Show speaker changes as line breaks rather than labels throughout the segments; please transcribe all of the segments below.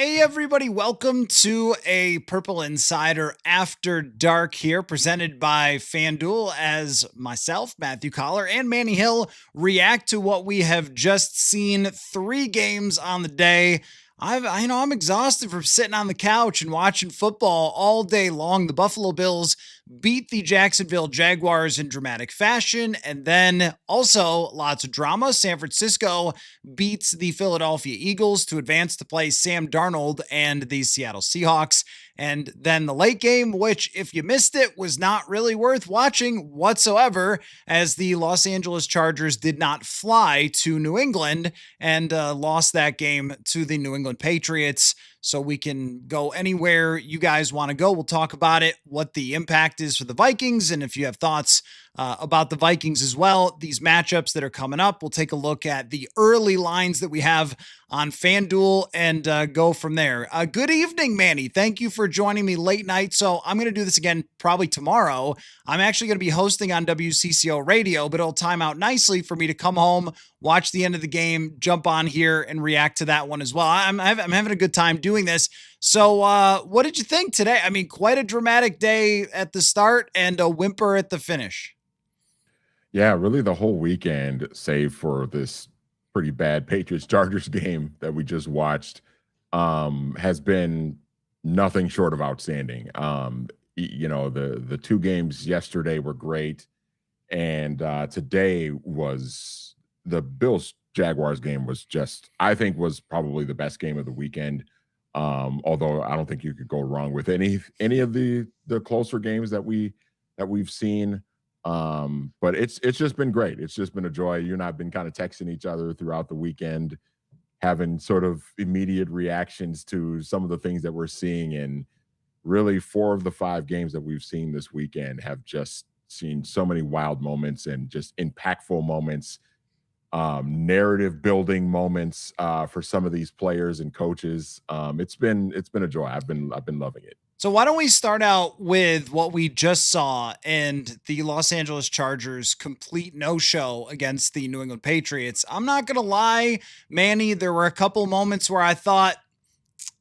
Hey everybody, welcome to a Purple Insider After Dark here, presented by FanDuel, as myself, Matthew Coller, and Manny Hill react to what we have just seen. 3 games on the day. I'm exhausted from sitting on the couch and watching football all day long. The Buffalo Bills beat the Jacksonville Jaguars in dramatic fashion, and then also lots of drama. San Francisco beats the Philadelphia Eagles to advance to play Sam Darnold and the Seattle Seahawks. And then the late game, which, if you missed it, was not really worth watching whatsoever, as the Los Angeles Chargers did not fly to New England and lost that game to the New England Patriots. So we can go anywhere you guys want to go. We'll talk about it, what the impact is for the Vikings, and if you have thoughts about the Vikings as well, these matchups that are coming up. We'll take a look at the early lines that we have on FanDuel and go from there. Good evening, Manny. Thank you for joining me late night. So I'm going to do this again probably tomorrow. I'm actually going to be hosting on WCCO radio, but it'll time out nicely for me to come home, watch the end of the game, jump on here and react to that one as well. I'm having a good time doing this. So what did you think today? I mean, quite a dramatic day at the start and a whimper at the finish.
Yeah, really the whole weekend, save for this pretty bad Patriots-Chargers game that we just watched, has been nothing short of outstanding. The 2 games yesterday were great, and today was the Bills-Jaguars game was just, I think, was probably the best game of the weekend. Although I don't think you could go wrong with any of the closer games that we've seen. But it's just been great. It's just been a joy. You and I've been kind of texting each other throughout the weekend, having sort of immediate reactions to some of the things that we're seeing. And really 4 of the 5 games that we've seen this weekend have just seen so many wild moments and just impactful moments, narrative building moments for some of these players and coaches. It's been a joy. I've been loving it.
So why don't we start out with what we just saw and the Los Angeles Chargers complete no-show against the New England Patriots. I'm not going to lie, Manny, there were a couple moments where I thought,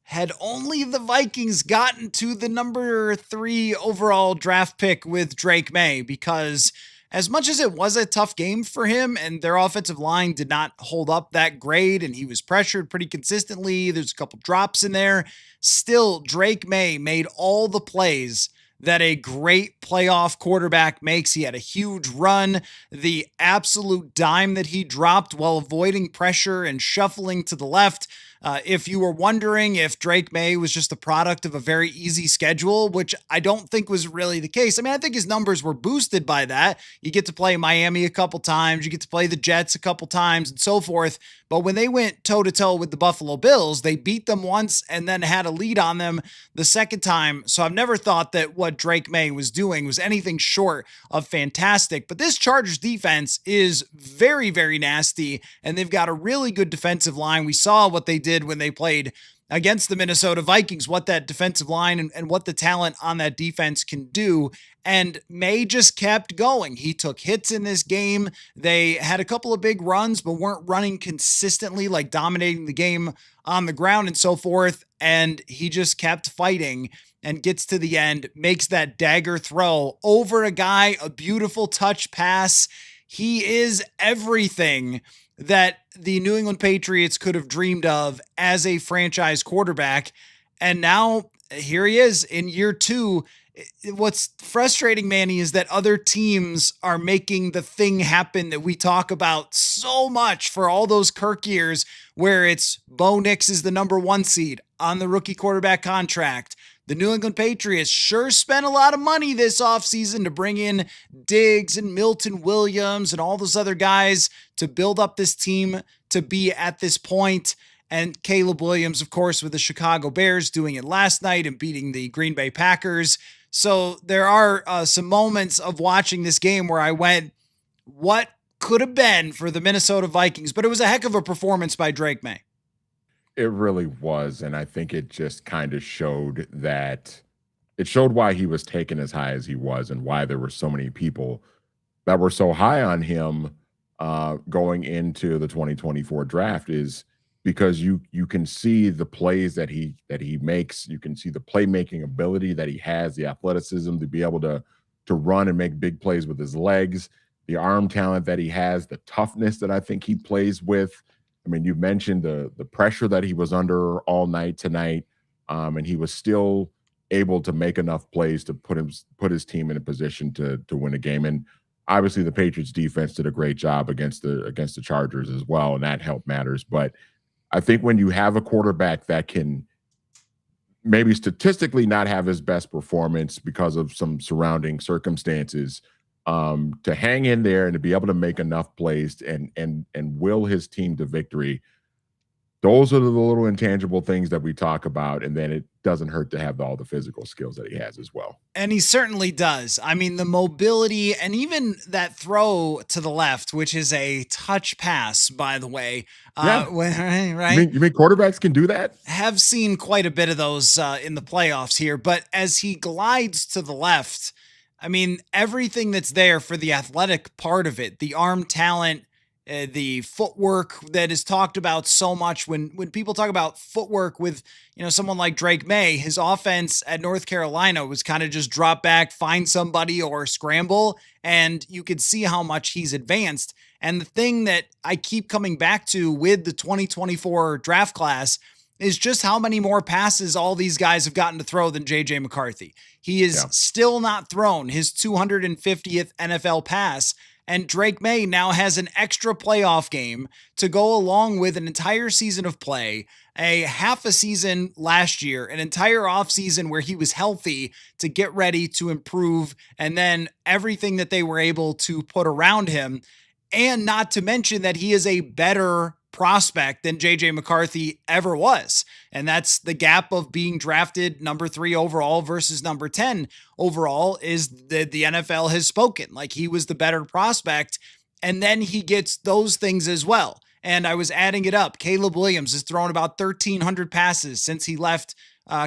had only the Vikings gotten to the number 3 overall draft pick with Drake May, because as much as it was a tough game for him and their offensive line did not hold up that great and he was pressured pretty consistently, there's a couple drops in there, still Drake May made all the plays that a great playoff quarterback makes. He had a huge run, the absolute dime that he dropped while avoiding pressure and shuffling to the left. If you were wondering if Drake May was just the product of a very easy schedule, which I don't think was really the case. I mean, I think his numbers were boosted by that. You get to play Miami a couple times, you get to play the Jets a couple times and so forth. But when they went toe-to-toe with the Buffalo Bills, they beat them once and then had a lead on them the second time. So I've never thought that what Drake May was doing was anything short of fantastic. But this Chargers defense is very, very nasty, and they've got a really good defensive line. We saw what they did when they played against the Minnesota Vikings, what that defensive line and what the talent on that defense can do. And May just kept going. He took hits in this game. They had a couple of big runs, but weren't running consistently, like dominating the game on the ground and so forth. And he just kept fighting and gets to the end, makes that dagger throw over a guy, a beautiful touch pass. He is everything that the New England Patriots could have dreamed of as a franchise quarterback. And now here he is in year 2. What's frustrating, Manny, is that other teams are making the thing happen that we talk about so much for all those Kirk years, where it's Bo Nix is the number 1 seed on the rookie quarterback contract. The New England Patriots sure spent a lot of money this offseason to bring in Diggs and Milton Williams and all those other guys to build up this team to be at this point. And Caleb Williams, of course, with the Chicago Bears doing it last night and beating the Green Bay Packers. So there are some moments of watching this game where I went, what could have been for the Minnesota Vikings? But it was a heck of a performance by Drake May.
It really was, and I think it just kind of showed why he was taken as high as he was and why there were so many people that were so high on him going into the 2024 draft, is because you can see the plays that he makes. You can see the playmaking ability that he has, the athleticism to be able to run and make big plays with his legs, the arm talent that he has, the toughness that I think he plays with. I mean, you mentioned the pressure that he was under all night tonight, and he was still able to make enough plays to put his team in a position to win a game. And obviously, the Patriots defense did a great job against the Chargers as well, and that helped matters. But I think when you have a quarterback that can maybe statistically not have his best performance because of some surrounding circumstances, to hang in there and to be able to make enough plays and will his team to victory, those are the little intangible things that we talk about. And then it doesn't hurt to have all the physical skills that he has as well.
And he certainly does. I mean, the mobility and even that throw to the left, which is a touch pass, by the way.
Yeah.
Right?
You mean quarterbacks can do that?
Have seen quite a bit of those in the playoffs here. But as he glides to the left, I mean, everything that's there for the athletic part of it, the arm talent, the footwork that is talked about so much when people talk about footwork with, someone like Drake May, his offense at North Carolina was kind of just drop back, find somebody or scramble. And you could see how much he's advanced. And the thing that I keep coming back to with the 2024 draft class is just how many more passes all these guys have gotten to throw than JJ McCarthy. He is still not thrown his 250th NFL pass. And Drake May now has an extra playoff game to go along with an entire season of play, a half a season last year, an entire offseason where he was healthy to get ready to improve, and then everything that they were able to put around him. And not to mention that he is a better prospect than JJ McCarthy ever was. And that's the gap of being drafted number 3 overall versus number 10 overall is that the NFL has spoken. Like, he was the better prospect. And then he gets those things as well. And I was adding it up. Caleb Williams has thrown about 1,300 passes since he left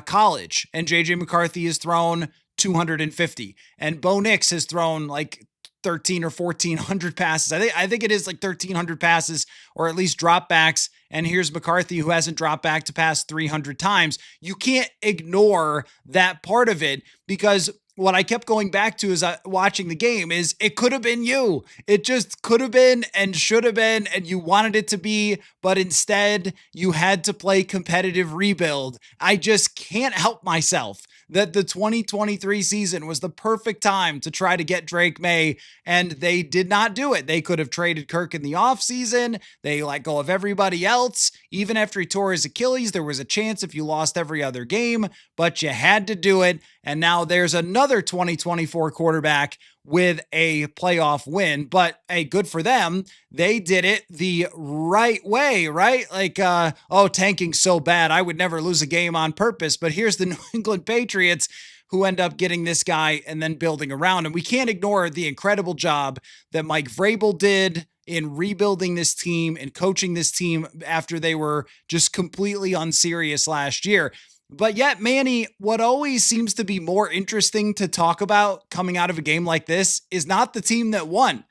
college. And JJ McCarthy has thrown 250. And Bo Nix has thrown like 13 or 1,400 passes. I think it is like 1,300 passes or at least dropbacks. And here's McCarthy, who hasn't dropped back to pass 300 times. You can't ignore that part of it, because what I kept going back to as watching the game is it could have been you. It just could have been and should have been, and you wanted it to be, but instead you had to play competitive rebuild. I just can't help myself that the 2023 season was the perfect time to try to get Drake May, and they did not do it. They could have traded Kirk in the offseason. They let go of everybody else. Even after he tore his Achilles, there was a chance if you lost every other game, but you had to do it. And now there's another 2024 quarterback with a playoff win, but hey, good for them. They did it the right way, right? Like, tanking's so bad, I would never lose a game on purpose. But here's the New England Patriots who end up getting this guy and then building around. And we can't ignore the incredible job that Mike Vrabel did in rebuilding this team and coaching this team after they were just completely unserious last year. But yet, Manny, what always seems to be more interesting to talk about coming out of a game like this is not the team that won.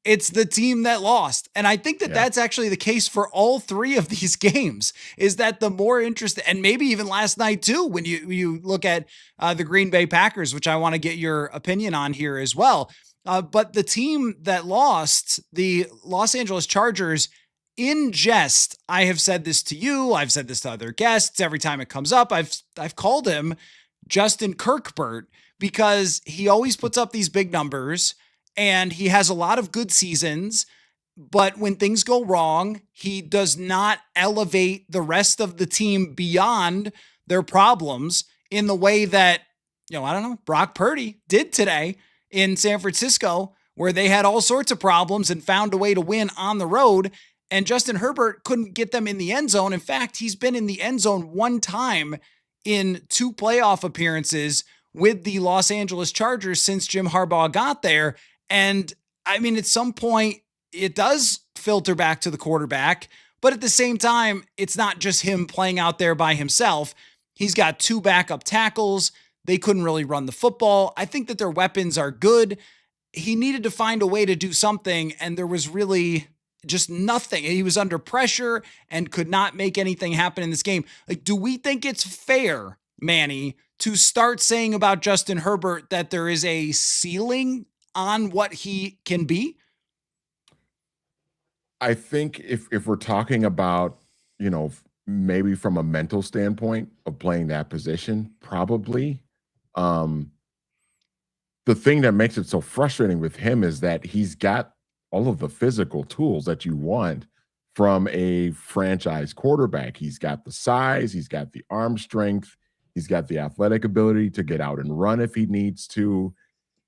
It's the team that lost. And I think that that's actually the case for all 3 of these games, is that the more interesting, and maybe even last night too, when you look at the Green Bay Packers, which I want to get your opinion on here as well. But the team that lost, the Los Angeles Chargers, in jest, I have said this to you, I've said this to other guests, every time it comes up, I've called him Justin Kirkbert, because he always puts up these big numbers and he has a lot of good seasons, but when things go wrong, he does not elevate the rest of the team beyond their problems in the way that, Brock Purdy did today in San Francisco, where they had all sorts of problems and found a way to win on the road. And Justin Herbert couldn't get them in the end zone. In fact, he's been in the end zone 1 time in 2 playoff appearances with the Los Angeles Chargers since Jim Harbaugh got there. And I mean, at some point, it does filter back to the quarterback. But at the same time, it's not just him playing out there by himself. He's got 2 backup tackles. They couldn't really run the football. I think that their weapons are good. He needed to find a way to do something, and there was really just nothing. He was under pressure and could not make anything happen in this game. Like, do we think it's fair, Manny, to start saying about Justin Herbert that there is a ceiling on what he can be?
I think if we're talking about, maybe from a mental standpoint of playing that position, probably. Um, the thing that makes it so frustrating with him is that he's got all of the physical tools that you want from a franchise quarterback. He's got the size, he's got the arm strength, he's got the athletic ability to get out and run if he needs to.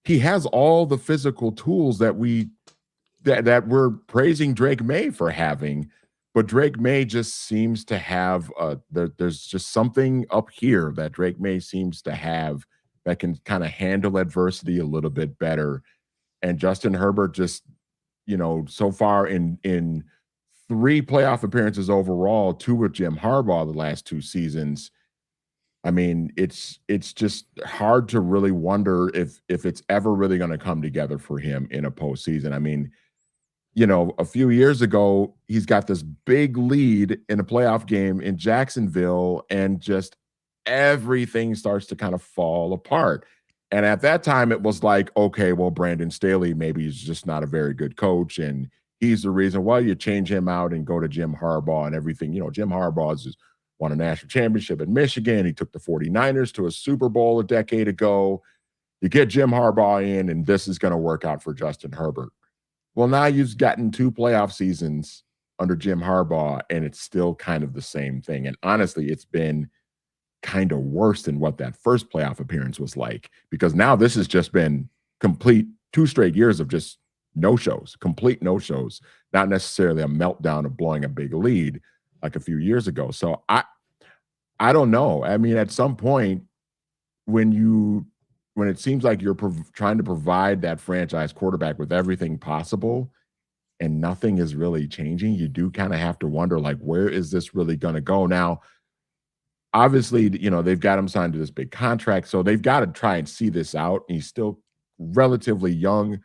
He has all the physical tools that we're praising Drake May for having, but Drake May just seems to have there's just something up here that Drake May seems to have that can kind of handle adversity a little bit better. And Justin Herbert just, so far in three playoff appearances overall, two with Jim Harbaugh the last two seasons. I mean, it's just hard to really wonder if it's ever really going to come together for him in a postseason. I mean, a few years ago, he's got this big lead in a playoff game in Jacksonville, and just everything starts to kind of fall apart. And at that time, it was like, okay, well, Brandon Staley maybe is just not a very good coach, and he's the reason why you change him out and go to Jim Harbaugh and everything. Jim Harbaugh's just won a national championship in Michigan. He took the 49ers to a Super Bowl a decade ago. You get Jim Harbaugh in, and this is going to work out for Justin Herbert. Well, now you've gotten two playoff seasons under Jim Harbaugh, and it's still kind of the same thing. And honestly, it's been kind of worse than what that first playoff appearance was like, because now this has just been complete 2 straight years of just no-shows, complete no-shows, not necessarily a meltdown of blowing a big lead like a few years ago. So I don't know. I mean, at some point when it seems like you're trying to provide that franchise quarterback with everything possible and nothing is really changing, you do kind of have to wonder, like, where is this really going to go? Now, obviously, they've got him signed to this big contract, so they've got to try and see this out. He's still relatively young,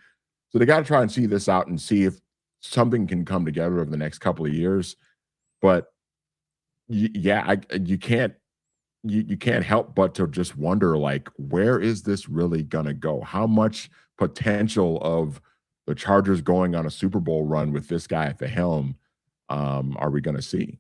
so they got to try and see this out and see if something can come together over the next couple of years. But yeah, you can't help but to just wonder, like, where is this really gonna go? How much potential of the Chargers going on a Super Bowl run with this guy at the helm are we gonna see?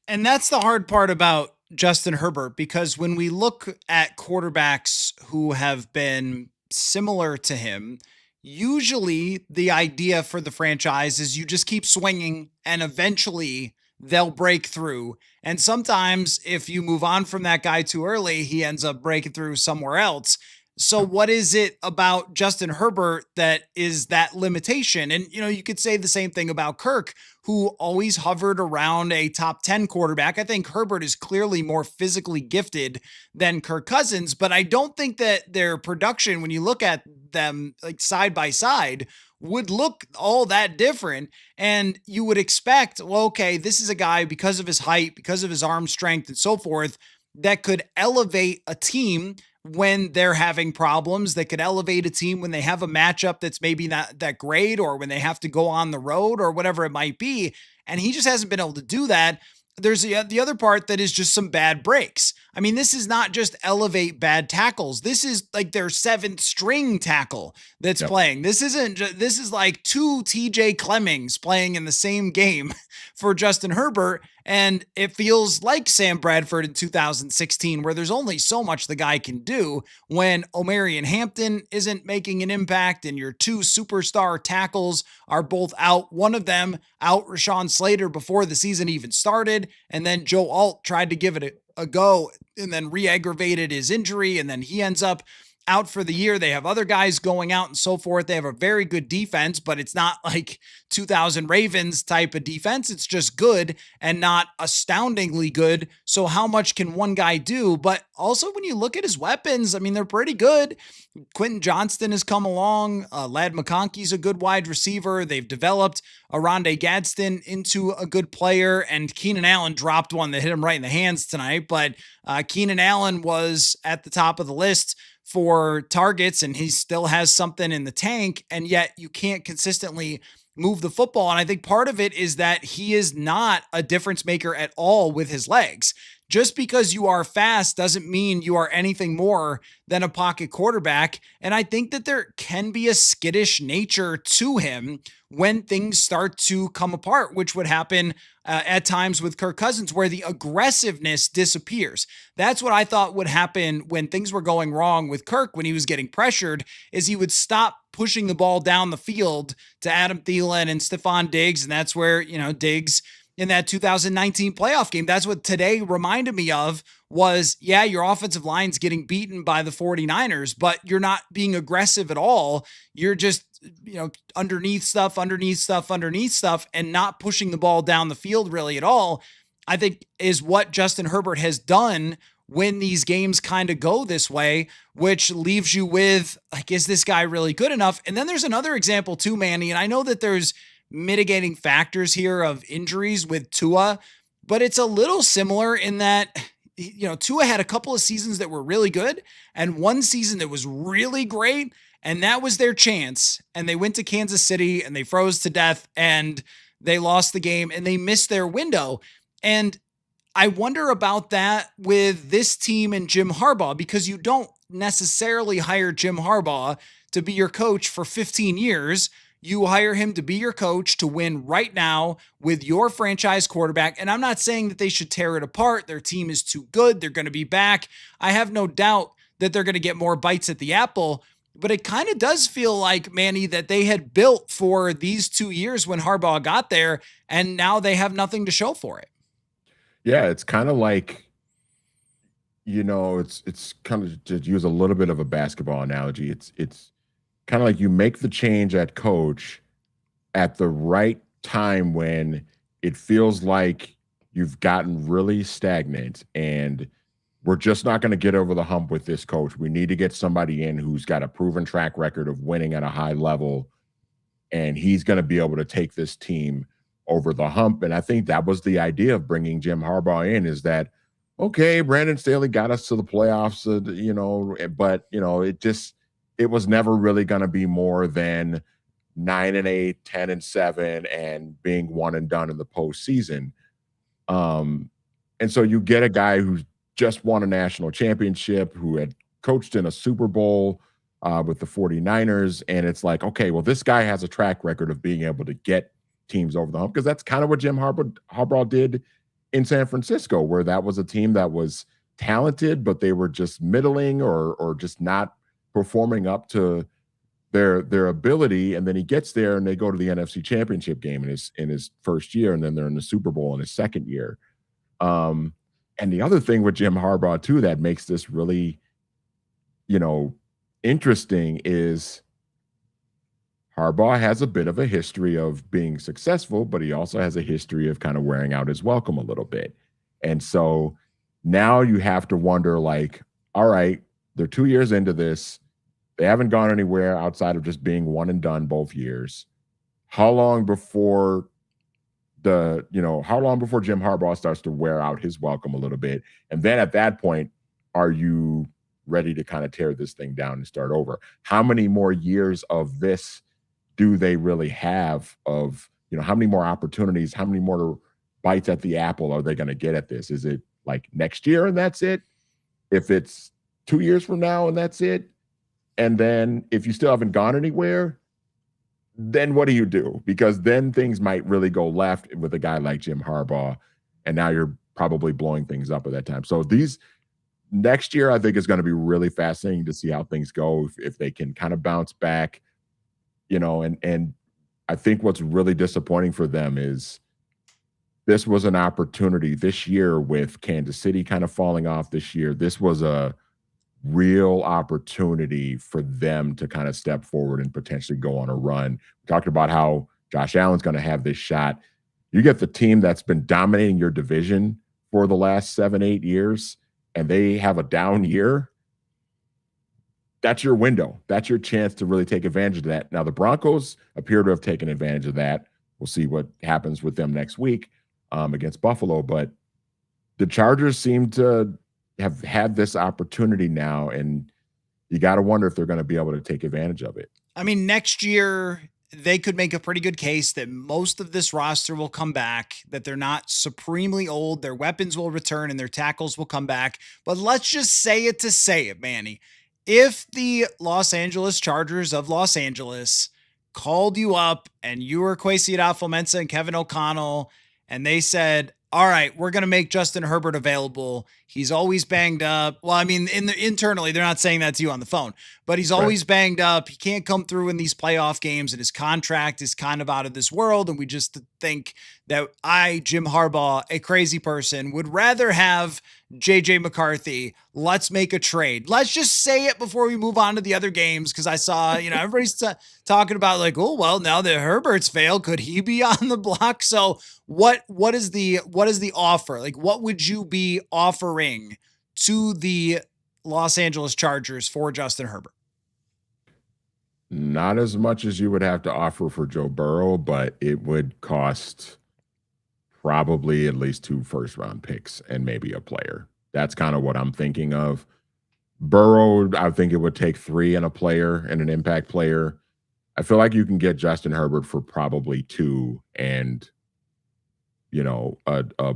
And that's the hard part about Justin Herbert, because when we look at quarterbacks who have been similar to him, usually the idea for the franchise is you just keep swinging and eventually they'll break through. And sometimes if you move on from that guy too early, he ends up breaking through somewhere else. So what is it about Justin Herbert that is that limitation? And, you could say the same thing about Kirk, who always hovered around a top 10 quarterback. I think Herbert is clearly more physically gifted than Kirk Cousins, but I don't think that their production, when you look at them like side by side, would look all that different. And you would expect, well, okay, this is a guy, because of his height, because of his arm strength and so forth, that could elevate a team when they're having problems, that could elevate a team when they have a matchup that's maybe not that great, or when they have to go on the road or whatever it might be. And he just hasn't been able to do that. There's the other part that is just some bad breaks. I mean, this is not just elevate bad tackles. This is like their 7th string tackle that's playing. This is like 2 TJ Clemmings playing in the same game for Justin Herbert. And it feels like Sam Bradford in 2016, where there's only so much the guy can do when Omarion Hampton isn't making an impact and your 2 superstar tackles are both out. One of them out, Rashawn Slater, before the season even started. And then Joe Alt tried to give it a go and then re-aggravated his injury. And then he ends up out for the year. They have other guys going out and so forth. They have a very good defense, but it's not like 2000 Ravens type of defense. It's just good and not astoundingly good. So how much can one guy do? But also when you look at his weapons, I mean, they're pretty good. Quentin Johnston has come along. Lad McConkey's a good wide receiver. They've developed Aronde Gadsden into a good player, and Keenan Allen dropped one that hit him right in the hands tonight. But Keenan Allen was at the top of the list for targets and he still has something in the tank, and yet you can't consistently move the football. And I think part of it is that he is not a difference maker at all with his legs. Just because you are fast doesn't mean you are anything more than a pocket quarterback. And I think that there can be a skittish nature to him when things start to come apart, which would happen at times with Kirk Cousins, where the aggressiveness disappears. That's what I thought would happen when things were going wrong with Kirk when he was getting pressured, is he would stop pushing the ball down the field to Adam Thielen and Stephon Diggs. And that's where, Diggs in that 2019 playoff game, that's what today reminded me of was, yeah, your offensive line's getting beaten by the 49ers, but you're not being aggressive at all. You're just, underneath stuff, and not pushing the ball down the field really at all, I think is what Justin Herbert has done when these games kind of go this way, which leaves you with, like, is this guy really good enough? And then there's another example too, Manny, and I know that there's mitigating factors here of injuries with Tua, but it's a little similar in that, Tua had a couple of seasons that were really good and one season that was really great, and that was their chance. And they went to Kansas City and they froze to death and they lost the game and they missed their window. And I wonder about that with this team and Jim Harbaugh, because you don't necessarily hire Jim Harbaugh to be your coach for 15 years. You hire him to be your coach to win right now with your franchise quarterback. And I'm not saying that they should tear it apart. Their team is too good. They're going to be back. I have no doubt that they're going to get more bites at the apple. But it kind of does feel like, Manny, that they had built for these 2 years when Harbaugh got there, and now they have nothing to show for it.
Yeah, it's kind of like, it's kind of, to use a little bit of a basketball analogy, it's kind of like you make the change at coach at the right time when it feels like you've gotten really stagnant and we're just not going to get over the hump with this coach. We need to get somebody in who's got a proven track record of winning at a high level, and he's going to be able to take this team over the hump. And I think that was the idea of bringing Jim Harbaugh in, is that, okay, Brandon Staley got us to the playoffs, but it was never really going to be more than 9-8, 10-7, and being one and done in the postseason. And so you get a guy who's just won a national championship, who had coached in a Super Bowl with the 49ers. And it's like, okay, well, this guy has a track record of being able to get teams over the hump, because that's kind of what Jim Harbaugh did in San Francisco, where that was a team that was talented, but they were just middling or just not performing up to their ability. And then he gets there and they go to the NFC Championship game in his first year, and then they're in the Super Bowl in his second year. And the other thing with Jim Harbaugh too that makes this really, interesting is Harbaugh has a bit of a history of being successful, but he also has a history of kind of wearing out his welcome a little bit. And so now you have to wonder, like, all right, they're 2 years into this. They haven't gone anywhere outside of just being one and done both years. How long before Jim Harbaugh starts to wear out his welcome a little bit? And then at that point, are you ready to kind of tear this thing down and start over? How many more years of this do they really have? Of, how many more opportunities, how many more bites at the apple are they going to get at this? Is it like next year and that's it? If it's 2 years from now and that's it? And then if you still haven't gone anywhere, then what do you do? Because then things might really go left with a guy like Jim Harbaugh, and now you're probably blowing things up at that time. So next year, I think, is going to be really fascinating to see how things go, if they can kind of bounce back, and I think what's really disappointing for them is this was an opportunity this year with Kansas City kind of falling off this year. This was a real opportunity for them to kind of step forward and potentially go on a run. We talked about how Josh Allen's going to have this shot. You get the team that's been dominating your division for the last 7-8 years, and they have a down year. That's your window. That's your chance to really take advantage of that. Now, the Broncos appear to have taken advantage of that. We'll see what happens with them next week against Buffalo. But the Chargers seem to have had this opportunity now. And, you got to wonder if they're going to be able to take advantage of it.
I mean, next year, they could make a pretty good case that most of this roster will come back, that they're not supremely old, their weapons will return, and their tackles will come back. But let's just say it to say it, Manny. If the Los Angeles Chargers of Los Angeles called you up and you were Kwesi Adolfo-Mensah and Kevin O'Connell, and they said, all right, we're going to make Justin Herbert available. He's always banged up. Well, I mean, internally, they're not saying that to you on the phone, but he's always banged up. He can't come through in these playoff games, and his contract is kind of out of this world. And we just think that Jim Harbaugh, a crazy person, would rather have JJ McCarthy. Let's make a trade. Let's just say it before we move on to the other games. Cause I saw, everybody's talking about like, oh, well, now that Herbert's failed, could he be on the block? So what is the offer? Like, what would you be offering to the Los Angeles Chargers for Justin Herbert?
Not as much as you would have to offer for Joe Burrow, but it would cost probably at least 2 first-round picks and maybe a player. That's kind of what I'm thinking of. Burrow, I think it would take 3 and a player and an impact player. I feel like you can get Justin Herbert for probably 2 and, a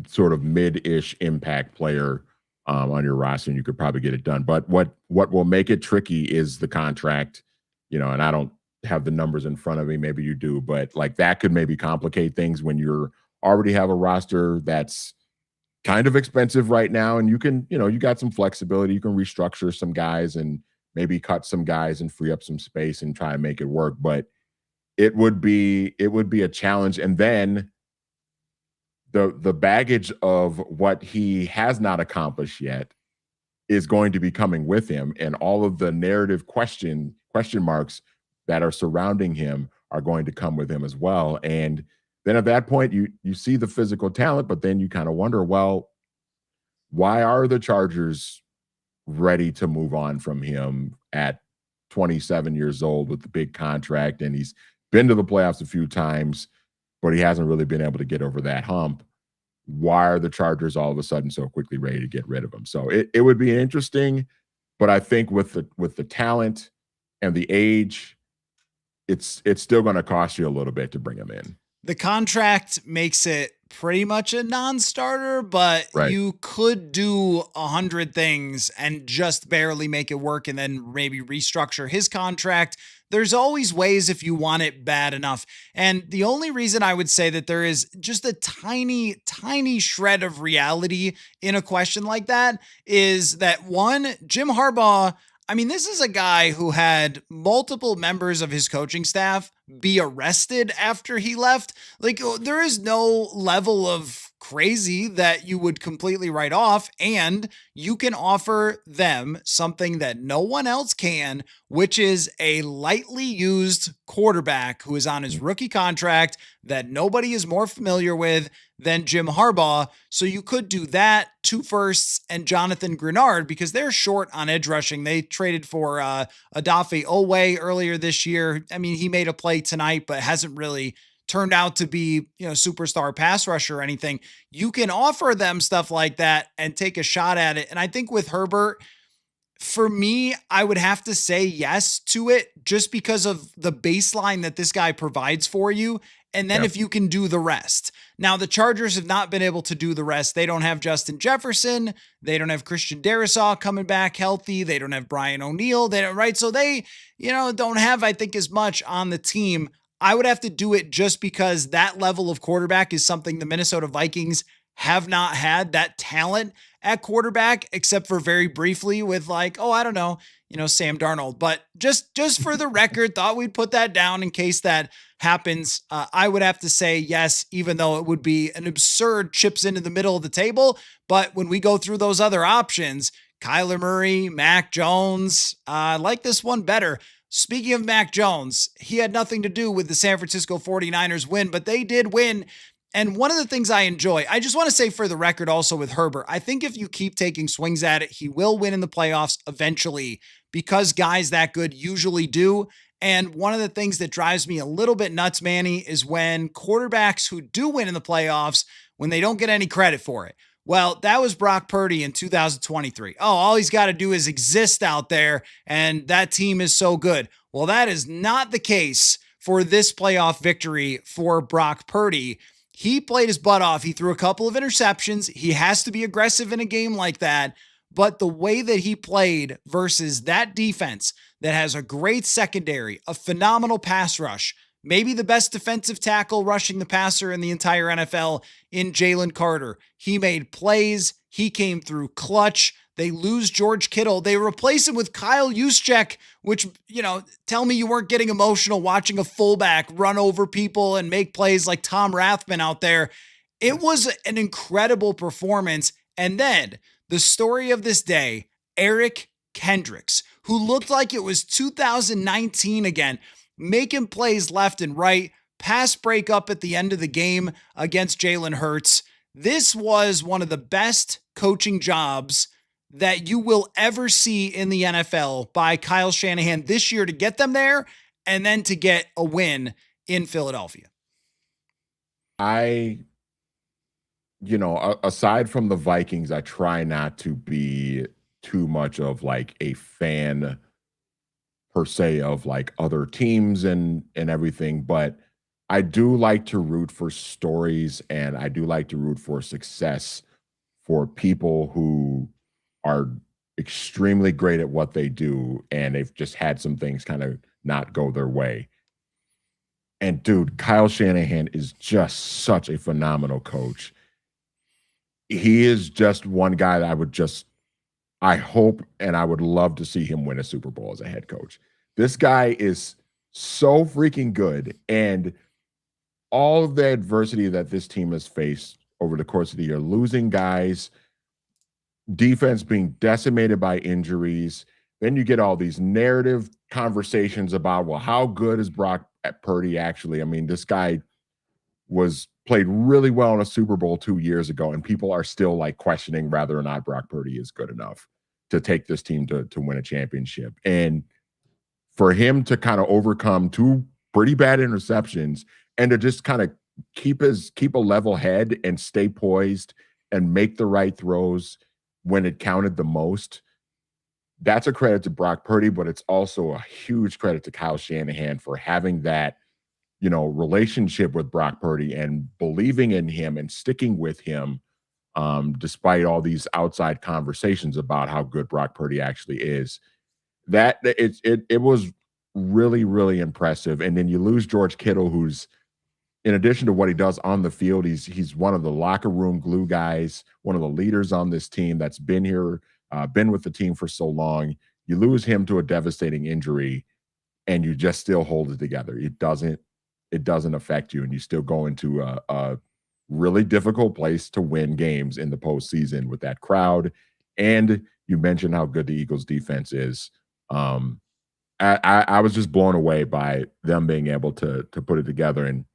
sort of mid-ish impact player on your roster, and you could probably get it done. But what will make it tricky is the contract, and I don't have the numbers in front of me. Maybe you do, but like that could maybe complicate things when you're already have a roster that's kind of expensive right now, and you can, you got some flexibility. You can restructure some guys and maybe cut some guys and free up some space and try and make it work. But it would be a challenge. And then the baggage of what he has not accomplished yet is going to be coming with him, and all of the narrative question marks that are surrounding him are going to come with him as well. And then at that point, you see the physical talent, but then you kind of wonder, well, why are the Chargers ready to move on from him at 27 years old with the big contract? And he's been to the playoffs a few times, but he hasn't really been able to get over that hump. Why are the Chargers all of a sudden so quickly ready to get rid of him? So it would be interesting, but I think with the talent and the age, it's still going to cost you a little bit to bring him in.
The contract makes it pretty much a non-starter, but you could do 100 things and just barely make it work and then maybe restructure his contract. There's always ways if you want it bad enough. And the only reason I would say that there is just a tiny, tiny shred of reality in a question like that is that, one, Jim Harbaugh, I mean, this is a guy who had multiple members of his coaching staff be arrested after he left. Like, there is no level of crazy that you would completely write off, and you can offer them something that no one else can, which is a lightly used quarterback who is on his rookie contract that nobody is more familiar with than Jim Harbaugh. So you could do that, 2 firsts, and Jonathan Grenard, because they're short on edge rushing. They traded for Odafe Oweh earlier this year. I mean, he made a play tonight, but hasn't really turned out to be, superstar pass rusher or anything. You can offer them stuff like that and take a shot at it. And I think with Herbert, for me, I would have to say yes to it just because of the baseline that this guy provides for you. And then if you can do the rest. Now, the Chargers have not been able to do the rest. They don't have Justin Jefferson. They don't have Christian Darrisaw coming back healthy. They don't have Brian O'Neill. They don't, right? So they, don't have, I think, as much on the team. I would have to do it just because that level of quarterback is something the Minnesota Vikings have not had, that talent at quarterback, except for very briefly with like, I don't know, Sam Darnold. But just for the record, thought we'd put that down in case that happens. I would have to say yes, even though it would be an absurd chips into the middle of the table. But when we go through those other options, Kyler Murray, Mac Jones, I like this one better. Speaking of Mac Jones, he had nothing to do with the San Francisco 49ers win, but they did win. And one of the things I enjoy, I just want to say for the record also with Herbert, I think if you keep taking swings at it, he will win in the playoffs eventually because guys that good usually do. And one of the things that drives me a little bit nuts, Manny, is when quarterbacks who do win in the playoffs, when they don't get any credit for it. Well, that was Brock Purdy in 2023. Oh, all he's got to do is exist out there, and that team is so good. Well, that is not the case for this playoff victory for Brock Purdy. He played his butt off. He threw a couple of interceptions. He has to be aggressive in a game like that. But the way that he played versus that defense that has a great secondary, a phenomenal pass rush, maybe the best defensive tackle rushing the passer in the entire NFL in Jalen Carter. He made plays. He came through clutch. They lose George Kittle. They replace him with Kyle Juszczyk, which, tell me you weren't getting emotional watching a fullback run over people and make plays like Tom Rathman out there. It was an incredible performance. And then the story of this day, Eric Kendricks, who looked like it was 2019 again, making plays left and right, pass break up at the end of the game against Jalen Hurts. This was one of the best coaching jobs that you will ever see in the NFL by Kyle Shanahan this year to get them there and then to get a win in Philadelphia.
Aside from the Vikings, I try not to be too much of like a fan per se of like other teams and everything, but I do like to root for stories and I do like to root for success for people who are extremely great at what they do and they've just had some things kind of not go their way. And dude, Kyle Shanahan is just such a phenomenal coach. He is just one guy that I hope and I would love to see him win a Super Bowl as a head coach. This guy is so freaking good. And all of the adversity that this team has faced over the course of the year, losing guys, defense being decimated by injuries, then you get all these narrative conversations about, well, how good is Brock Purdy actually? I mean, this guy played really well in a Super Bowl 2 years ago, and people are still like questioning whether or not Brock Purdy is good enough to take this team to win a championship. And for him to kind of overcome 2 pretty bad interceptions and to just kind of keep a level head and stay poised and make the right throws when it counted the most, that's a credit to Brock Purdy, but it's also a huge credit to Kyle Shanahan for having that, relationship with Brock Purdy and believing in him and sticking with him, despite all these outside conversations about how good Brock Purdy actually is. That it was really, really impressive. And then you lose George Kittle, who's, in addition to what he does on the field, he's one of the locker room glue guys, one of the leaders on this team that's been here, been with the team for so long. You lose him to a devastating injury, and you just still hold it together. It doesn't affect you, and you still go into a really difficult place to win games in the postseason with that crowd. And you mentioned how good the Eagles defense is. I was just blown away by them being able to put it together. And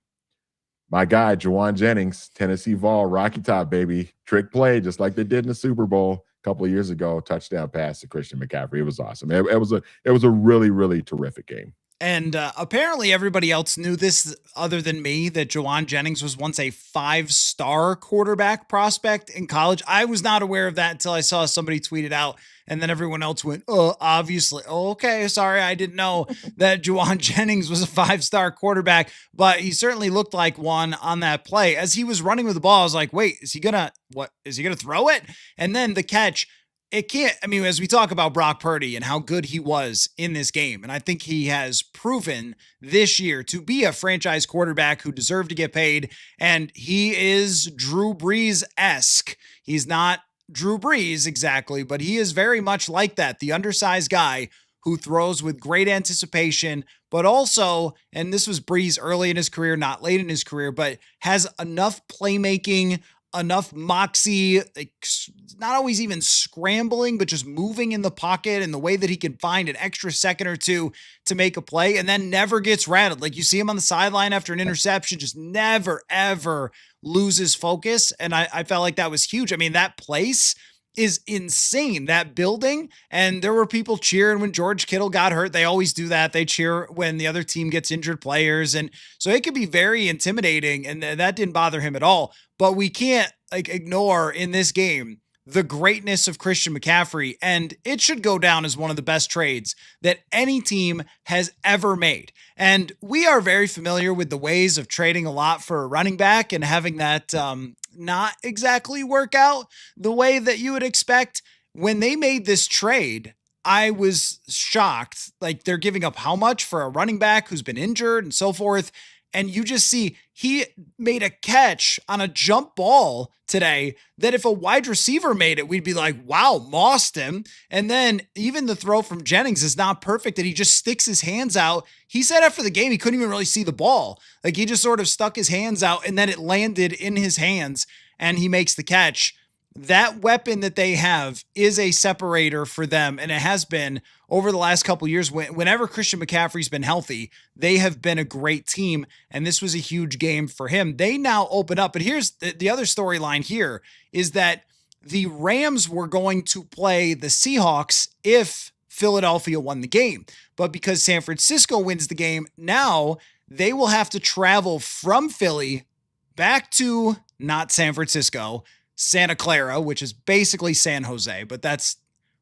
my guy, Juwan Jennings, Tennessee Vol, Rocky Top, baby. Trick play, just like they did in the Super Bowl a couple of years ago. Touchdown pass to Christian McCaffrey. It was awesome. It was a really, really terrific game.
And apparently everybody else knew this other than me, that Juwan Jennings was once a 5-star quarterback prospect in college. I was not aware of that until I saw somebody tweet it out. And then everyone else went, oh, obviously. Oh, okay, sorry, I didn't know that Juwan Jennings was a 5-star quarterback, but he certainly looked like one on that play. As he was running with the ball, I was like, wait, is he gonna throw it? And then the catch, as we talk about Brock Purdy and how good he was in this game, and I think he has proven this year to be a franchise quarterback who deserved to get paid, and he is Drew Brees-esque. He's not Drew Brees exactly, but he is very much like that, the undersized guy who throws with great anticipation, but also, and this was Brees early in his career, not late in his career, but has enough playmaking, enough moxie, like not always even scrambling, but just moving in the pocket and the way that he can find an extra second or two to make a play and then never gets rattled. Like you see him on the sideline after an interception, just never, ever loses focus. And I felt like that was huge. I mean, that place is insane. That building, and there were people cheering when George Kittle got hurt. They always do that. They cheer when the other team gets injured players. And so it could be very intimidating. And that didn't bother him at all. But we can't like ignore in this game the greatness of Christian McCaffrey. And it should go down as one of the best trades that any team has ever made. And we are very familiar with the ways of trading a lot for a running back and having that not exactly work out the way that you would expect. When they made this trade, I was shocked. Like, they're giving up how much for a running back who's been injured and so forth. And you just see he made a catch on a jump ball today that if a wide receiver made it, we'd be like, wow, mossed him. And then even the throw from Jennings is not perfect, and he just sticks his hands out. He said after the game, he couldn't even really see the ball. Like, he just sort of stuck his hands out and then it landed in his hands and he makes the catch. That weapon that they have is a separator for them. And it has been over the last couple of years. Whenever Christian McCaffrey's been healthy, they have been a great team. And this was a huge game for him. They now open up. But here's the other storyline here is that the Rams were going to play the Seahawks if Philadelphia won the game. But because San Francisco wins the game, now they will have to travel from Philly back to not San Francisco, Santa Clara, which is basically San Jose, but that's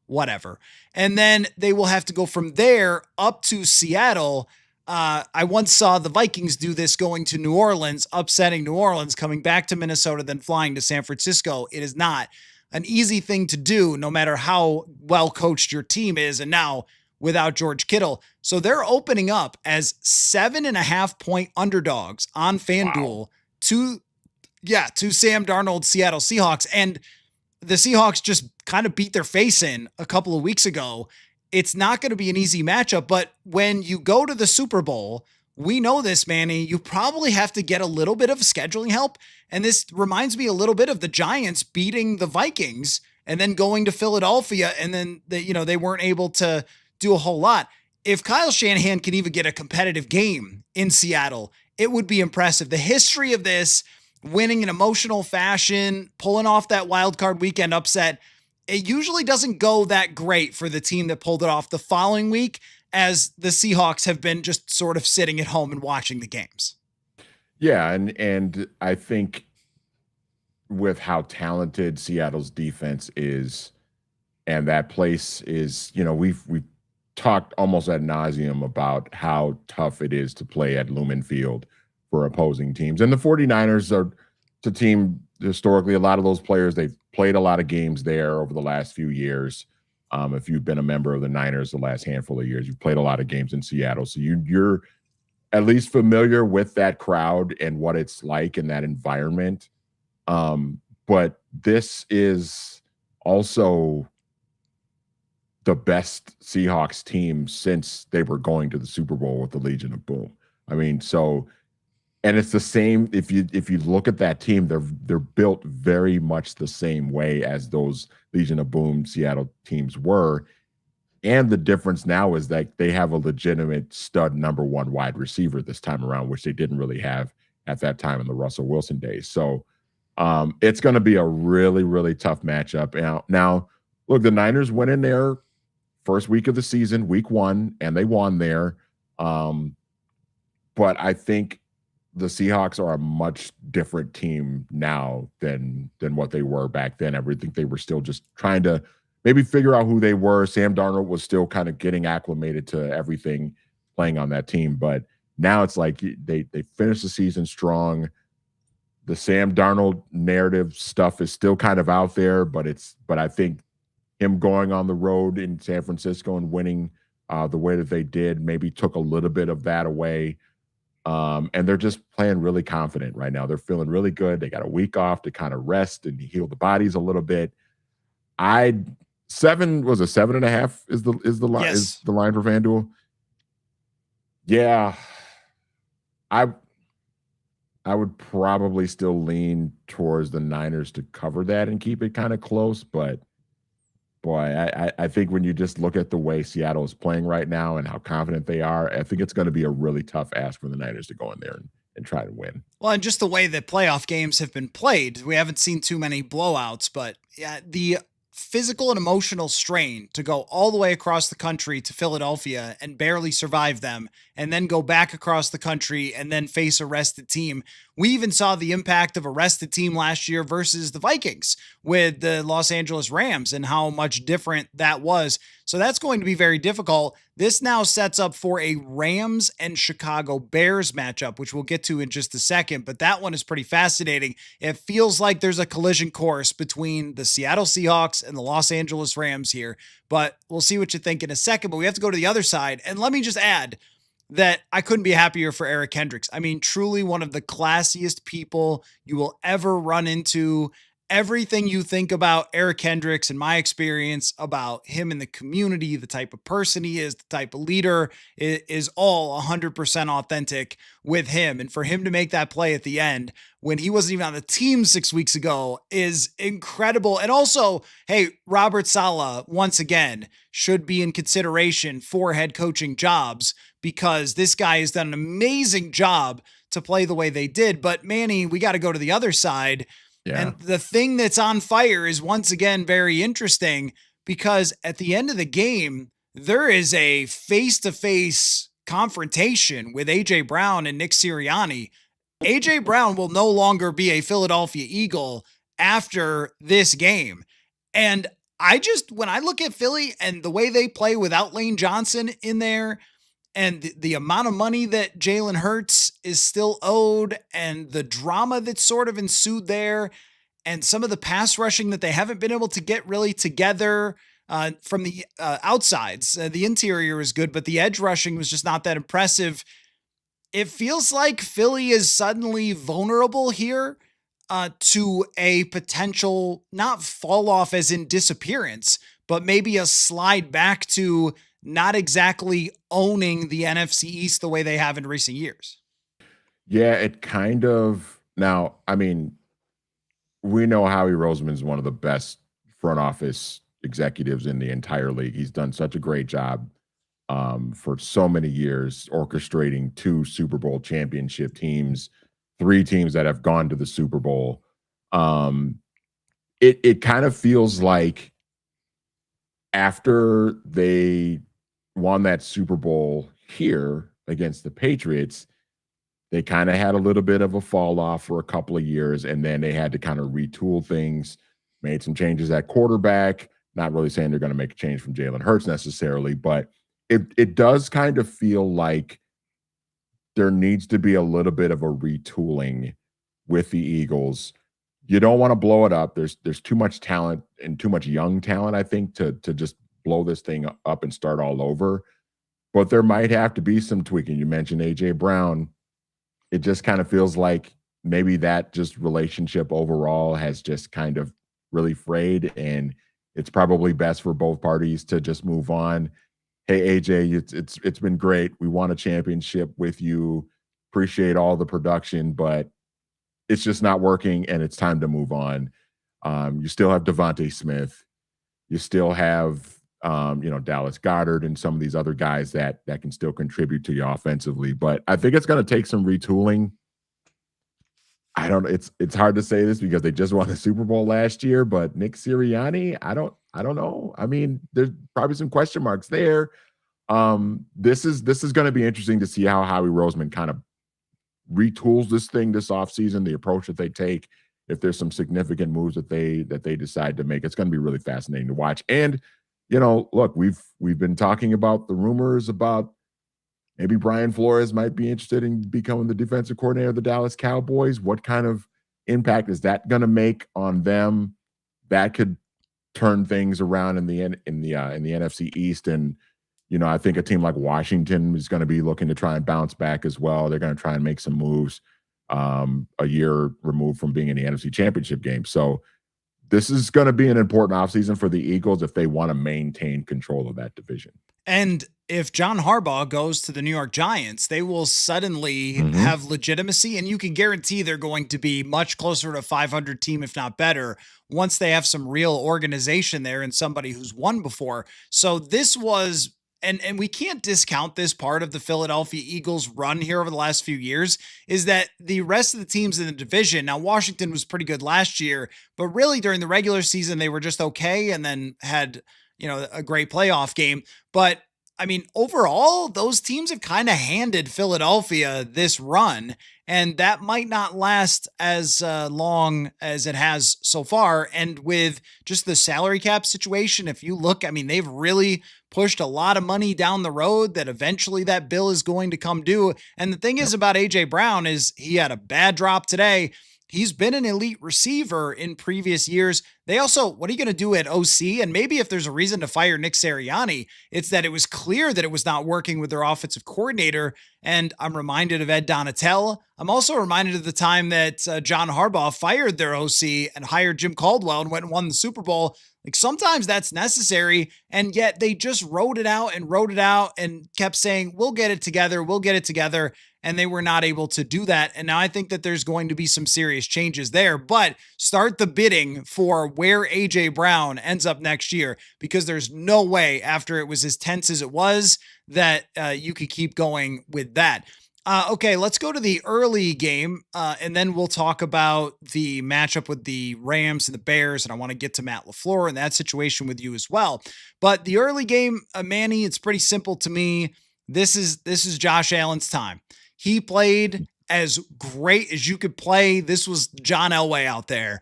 whatever. And then they will have to go from there up to Seattle. I once saw the Vikings do this, going to New Orleans, upsetting New Orleans, coming back to Minnesota, then flying to San Francisco. It is not an easy thing to do, no matter how well coached your team is. And now without George Kittle. So they're opening up as 7.5-point underdogs on FanDuel to Sam Darnold's Seattle Seahawks. And the Seahawks just kind of beat their face in a couple of weeks ago. It's not going to be an easy matchup, but when you go to the Super Bowl, we know this, Manny, you probably have to get a little bit of scheduling help. And this reminds me a little bit of the Giants beating the Vikings and then going to Philadelphia. And then they weren't able to do a whole lot. If Kyle Shanahan can even get a competitive game in Seattle, it would be impressive. The history of this, winning in emotional fashion, pulling off that wild card weekend upset, it usually doesn't go that great for the team that pulled it off the following week, as the Seahawks have been just sort of sitting at home and watching the games.
Yeah, and I think with how talented Seattle's defense is, and that place is, we've talked almost ad nauseum about how tough it is to play at Lumen Field for opposing teams. And the 49ers are a team, historically, a lot of those players, they've played a lot of games there over the last few years. If you've been a member of the Niners the last handful of years, you've played a lot of games in Seattle. So you're at least familiar with that crowd and what it's like in that environment. But this is also the best Seahawks team since they were going to the Super Bowl with the Legion of Boom. I mean, and it's the same. If you look at that team, they're built very much the same way as those Legion of Boom Seattle teams were. And the difference now is that they have a legitimate stud number one wide receiver this time around, which they didn't really have at that time in the Russell Wilson days. So it's going to be a really, really tough matchup. Now, look, the Niners went in there first week of the season, week 1, and they won there. But I think the Seahawks are a much different team now than what they were back then. I think they were still just trying to maybe figure out who they were. Sam Darnold was still kind of getting acclimated to everything playing on that team. But now it's like they finished the season strong. The Sam Darnold narrative stuff is still kind of out there, but I think him going on the road in San Francisco and winning the way that they did maybe took a little bit of that away. And they're just playing really confident right now. They're feeling really good. They got a week off to kind of rest and heal the bodies a little bit. 7.5 is the line.
Yes.
Is the line for FanDuel? Yeah, I would probably still lean towards the Niners to cover that and keep it kind of close. But boy, I think when you just look at the way Seattle is playing right now and how confident they are, I think it's going to be a really tough ask for the Niners to go in there and try to win.
Well, and just the way that playoff games have been played, we haven't seen too many blowouts, but yeah, the physical and emotional strain to go all the way across the country to Philadelphia and barely survive them, and then go back across the country and then face a rested team. We even saw the impact of a rested team last year versus the Vikings with the Los Angeles Rams and how much different that was. So that's going to be very difficult. This now sets up for a Rams and Chicago Bears matchup, which we'll get to in just a second, but that one is pretty fascinating. It feels like there's a collision course between the Seattle Seahawks and the Los Angeles Rams here, but we'll see what you think in a second. But we have to go to the other side. And let me just add that I couldn't be happier for Eric Kendricks. I mean, truly one of the classiest people you will ever run into. Everything you think about Eric Kendricks and my experience about him in the community, the type of person he is, the type of leader is all 100% authentic with him. And for him to make that play at the end when he wasn't even on the team 6 weeks ago is incredible. And also, hey, Robert Saleh, once again, should be in consideration for head coaching jobs because this guy has done an amazing job to play the way they did. But Manny, we got to go to the other side.
Yeah.
And the thing that's on fire is once again very interesting because at the end of the game, there is a face-to-face confrontation with AJ Brown and Nick Sirianni. AJ Brown will no longer be a Philadelphia Eagle after this game. And when I look at Philly and the way they play without Lane Johnson in there, and the amount of money that Jalen Hurts is still owed and the drama that sort of ensued there and some of the pass rushing that they haven't been able to get really together from the outsides. The interior is good, but the edge rushing was just not that impressive. It feels like Philly is suddenly vulnerable here to a potential, not fall off as in disappearance, but maybe a slide back to not exactly owning the NFC East the way they have in recent years.
Yeah, it kind of now, I mean, we know Howie Roseman's one of the best front office executives in the entire league. He's done such a great job for so many years, orchestrating 2 Super Bowl championship teams, 3 teams that have gone to the Super Bowl. It kind of feels like after they won that Super Bowl here against the Patriots, they kind of had a little bit of a fall off for a couple of years, and then they had to kind of retool things, made some changes at quarterback. Not really saying they're going to make a change from Jalen Hurts necessarily, but it does kind of feel like there needs to be a little bit of a retooling with the Eagles. You don't want to blow it up. There's too much talent and too much young talent, I think, to just blow this thing up and start all over. But there might have to be some tweaking. You mentioned AJ Brown. It just kind of feels like maybe that just relationship overall has just kind of really frayed, and it's probably best for both parties to just move on. Hey AJ, it's been great. We won a championship with you. Appreciate all the production, but it's just not working, and it's time to move on. You still have Devontae Smith. You still have Dallas Goedert and some of these other guys that can still contribute to you offensively. But I think it's going to take some retooling. I don't. It's hard to say this because they just won the Super Bowl last year. But Nick Sirianni, I don't know. I mean, there's probably some question marks there. This is going to be interesting to see how Howie Roseman kind of retools this thing this offseason, the approach that they take. If there's some significant moves that they decide to make, it's going to be really fascinating to watch. And look, we've been talking about the rumors about maybe Brian Flores might be interested in becoming the defensive coordinator of the Dallas Cowboys. What kind of impact is that going to make on them? That could turn things around in the NFC East. And I think a team like Washington is going to be looking to try and bounce back as well. They're going to try and make some moves a year removed from being in the NFC Championship game. So this is going to be an important offseason for the Eagles if they want to maintain control of that division.
And if John Harbaugh goes to the New York Giants, they will suddenly have legitimacy, and you can guarantee they're going to be much closer to a 500 team, if not better, once they have some real organization there and somebody who's won before. So this was and we can't discount this part of the Philadelphia Eagles run here over the last few years, is that the rest of the teams in the division, now Washington was pretty good last year, but really during the regular season, they were just okay and then had, a great playoff game. But I mean, overall, those teams have kind of handed Philadelphia this run, and that might not last as long as it has so far. And with just the salary cap situation, if you look, I mean, they've really pushed a lot of money down the road that eventually that bill is going to come due. And the thing is about AJ Brown is he had a bad drop today. He's been an elite receiver in previous years. They also, what are you going to do at OC? And maybe if there's a reason to fire Nick Sirianni, it's that it was clear that it was not working with their offensive coordinator. And I'm reminded of Ed Donatel. I'm also reminded of the time that John Harbaugh fired their OC and hired Jim Caldwell and went and won the Super Bowl. Like sometimes that's necessary. And yet they just wrote it out and kept saying, we'll get it together. We'll get it together. And they were not able to do that. And now I think that there's going to be some serious changes there, but start the bidding for where AJ Brown ends up next year, because there's no way after it was as tense as it was that you could keep going with that. Okay, let's go to the early game, and then we'll talk about the matchup with the Rams and the Bears, and I want to get to Matt LaFleur and that situation with you as well. But the early game, Manny, it's pretty simple to me. This is Josh Allen's time. He played as great as you could play. This was John Elway out there.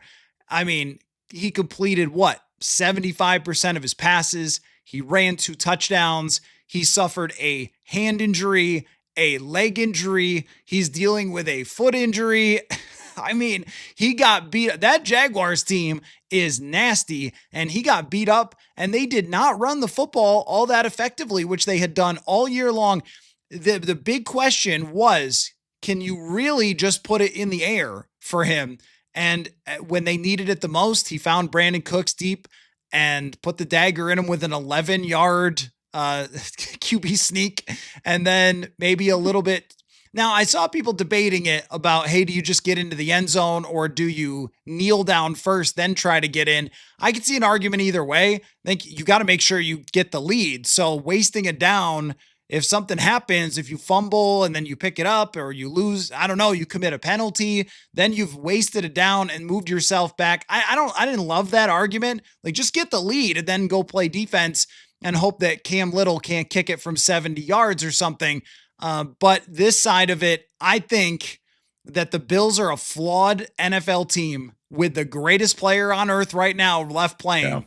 I mean, he completed 75% of his passes. He ran 2 touchdowns. He suffered a hand injury, a leg injury. He's dealing with a foot injury. I mean, he got beat. That Jaguars team is nasty, and he got beat up, and they did not run the football all that effectively, which they had done all year long. The big question was, can you really just put it in the air for him? And when they needed it the most, he found Brandon Cooks deep and put the dagger in him with an 11-yard QB sneak, and then maybe a little bit. Now, I saw people debating it about, hey, do you just get into the end zone or do you kneel down first, then try to get in? I could see an argument either way. I think you got to make sure you get the lead. So wasting it down, if something happens, if you fumble and then you pick it up or you lose, I don't know, you commit a penalty, then you've wasted it down and moved yourself back. I didn't love that argument. Like, just get the lead and then go play defense and hope that Cam Little can't kick it from 70 yards or something. But this side of it, I think that the Bills are a flawed NFL team with the greatest player on earth right now left playing. Yeah.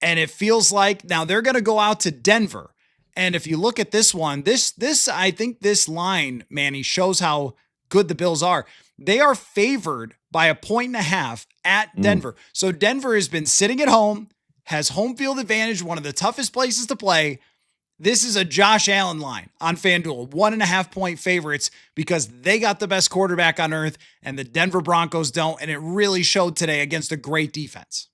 And it feels like now they're going to go out to Denver. And if you look at this one, I think this line, Manny, shows how good the Bills are. They are favored by 1.5 at Denver. So Denver has been sitting at home, has home field advantage, one of the toughest places to play. This is a Josh Allen line on FanDuel, 1.5 point favorites because they got the best quarterback on earth and the Denver Broncos don't. And it really showed today against a great defense.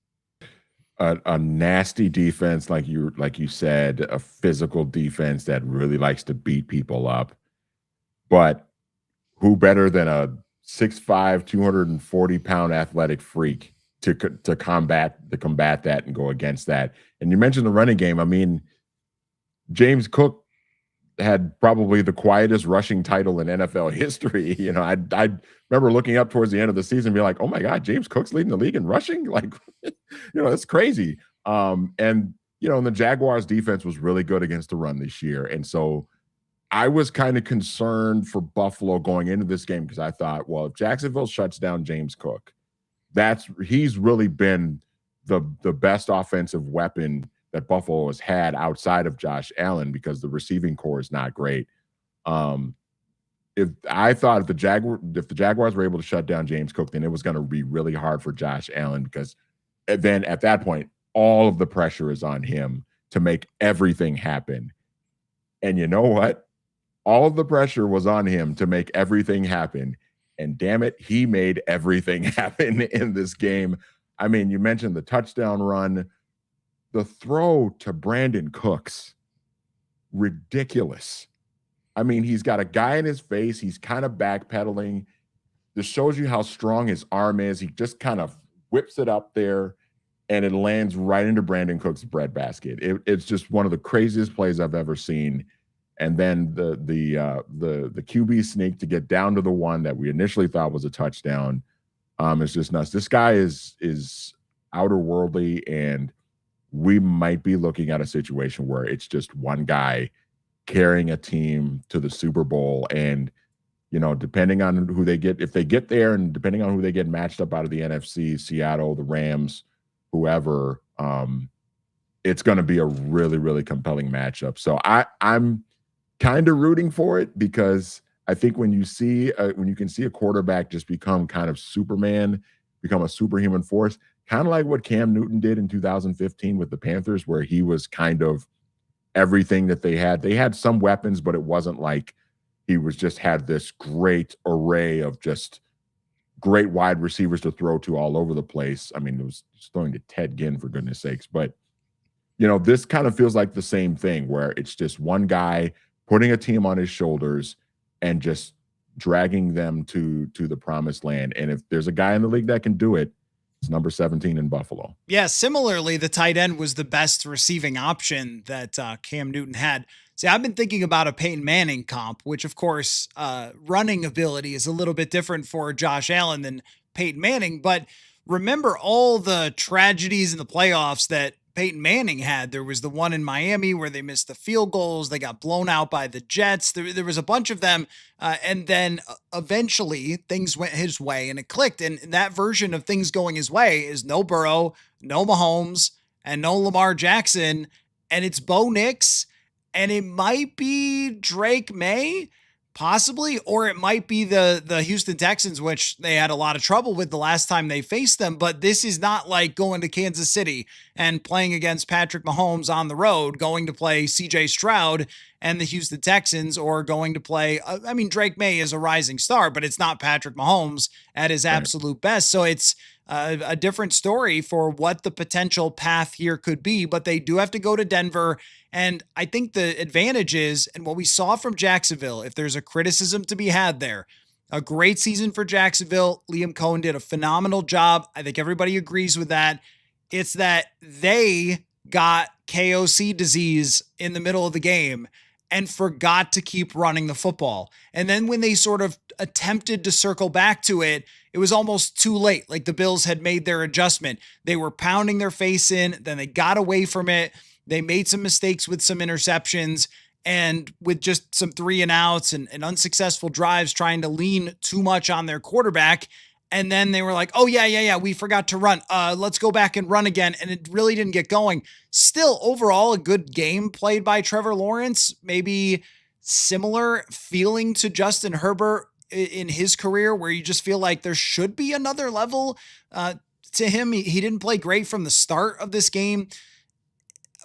A nasty defense, like you said, a physical defense that really likes to beat people up. But who better than a 6'5", 240-pound athletic freak to combat that and go against that? And you mentioned the running game. I mean, James Cook had probably the quietest rushing title in NFL history. You know, I remember looking up towards the end of the season and be like, oh my God, James Cook's leading the league in rushing? Like, it's crazy. And, the Jaguars defense was really good against the run this year. And so I was kind of concerned for Buffalo going into this game because I thought, well, if Jacksonville shuts down James Cook, he's really been the best offensive weapon that Buffalo has had outside of Josh Allen because the receiving core is not great. If the Jaguars were able to shut down James Cook, then it was going to be really hard for Josh Allen because then at that point, all of the pressure is on him to make everything happen. And you know what? All of the pressure was on him to make everything happen. And damn it, he made everything happen in this game. I mean, you mentioned the touchdown run. The throw to Brandon Cooks, ridiculous. I mean, he's got a guy in his face. He's kind of backpedaling. This shows you how strong his arm is. He just kind of whips it up there and it lands right into Brandon Cook's breadbasket. It's just one of the craziest plays I've ever seen. And then the QB sneak to get down to the one that we initially thought was a touchdown is just nuts. This guy is outer worldly, and we might be looking at a situation where it's just one guy carrying a team to the Super Bowl. And depending on who they get, if they get there, and depending on who they get matched up out of the NFC, Seattle, the Rams, whoever, it's going to be a really, really compelling matchup. So I'm kind of rooting for it, because I think when you can see a quarterback just become kind of Superman, become a superhuman force, kind of like what Cam Newton did in 2015 with the Panthers, where he was kind of everything that they had. They had some weapons, but it wasn't like he was just had this great array of just great wide receivers to throw to all over the place. I mean, it was just throwing to Ted Ginn, for goodness sakes. But, this kind of feels like the same thing, where it's just one guy putting a team on his shoulders and just dragging them to the promised land. And if there's a guy in the league that can do it, it's number 17 in Buffalo.
Yeah, similarly, the tight end was the best receiving option that Cam Newton had. See, I've been thinking about a Peyton Manning comp, which, of course, running ability is a little bit different for Josh Allen than Peyton Manning. But remember all the tragedies in the playoffs that Peyton Manning had. There was the one in Miami where they missed the field goals. They got blown out by the Jets. There was a bunch of them. And then eventually things went his way and it clicked. And that version of things going his way is no Burrow, no Mahomes, and no Lamar Jackson. And it's Bo Nix. And it might be Drake May, possibly, or it might be the Houston Texans, which they had a lot of trouble with the last time they faced them. But this is not like going to Kansas City and playing against Patrick Mahomes on the road, going to play CJ Stroud and the Houston Texans, or going to play, Drake May is a rising star, but it's not Patrick Mahomes at his absolute best. So it's a different story for what the potential path here could be, but they do have to go to Denver. And I think the advantage is, and what we saw from Jacksonville, if there's a criticism to be had there, a great season for Jacksonville. Liam Cohen did a phenomenal job. I think everybody agrees with that. It's that they got KOC disease in the middle of the game and forgot to keep running the football. And then when they sort of attempted to circle back to it, it was almost too late. Like the Bills had made their adjustment. They were pounding their face in, then they got away from it. They made some mistakes with some interceptions and with just some 3 and outs and unsuccessful drives, trying to lean too much on their quarterback. And then they were like, oh yeah, we forgot to run. Let's go back and run again. And it really didn't get going. Still, overall, a good game played by Trevor Lawrence. Maybe similar feeling to Justin Herbert in his career, where you just feel like there should be another level to him. He didn't play great from the start of this game.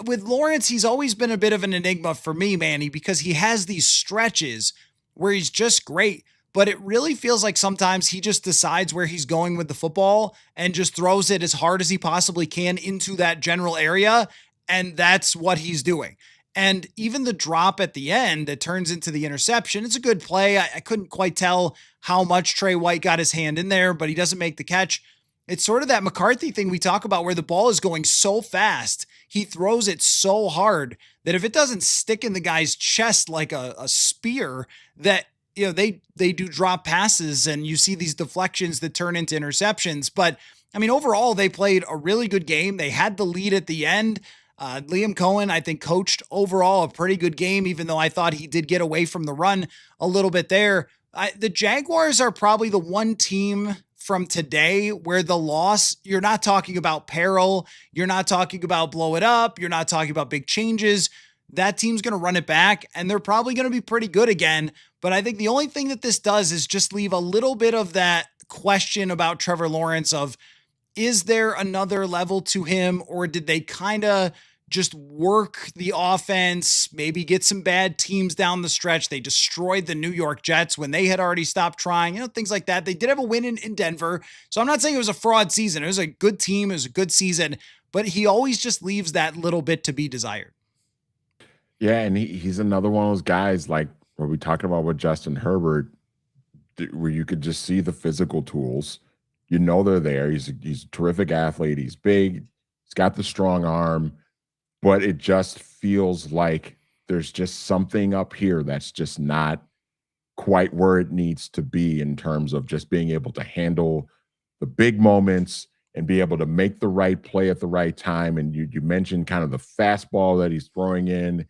With Lawrence, he's always been a bit of an enigma for me, Manny, because he has these stretches where he's just great, but it really feels like sometimes he just decides where he's going with the football and just throws it as hard as he possibly can into that general area, and that's what he's doing. And even the drop at the end that turns into the interception, it's a good play. I couldn't quite tell how much Trey White got his hand in there, but he doesn't make the catch. It's sort of that McCarthy thing we talk about, where the ball is going so fast, he throws it so hard that if it doesn't stick in the guy's chest like a spear, that they do drop passes and you see these deflections that turn into interceptions. But overall, they played a really good game. They had the lead at the end. Liam Cohen, I think, coached overall a pretty good game, even though I thought he did get away from the run a little bit there. The Jaguars are probably the one team from today where the loss, you're not talking about peril, you're not talking about blow it up, you're not talking about big changes. That team's going to run it back, and they're probably going to be pretty good again. But I think the only thing that this does is just leave a little bit of that question about Trevor Lawrence of, is there another level to him, or did they kind of just work the offense, maybe get some bad teams down the stretch? They destroyed the New York Jets when they had already stopped trying, things like that. They did have a win in Denver. So I'm not saying it was a fraud season. It was a good team. It was a good season, but he always just leaves that little bit to be desired.
Yeah, and he's another one of those guys, like what we talking about with Justin Herbert, where you could just see the physical tools. They're there. He's a terrific athlete. He's big. He's got the strong arm, but it just feels like there's just something up here that's just not quite where it needs to be in terms of just being able to handle the big moments and be able to make the right play at the right time. And you mentioned kind of the fastball that he's throwing in.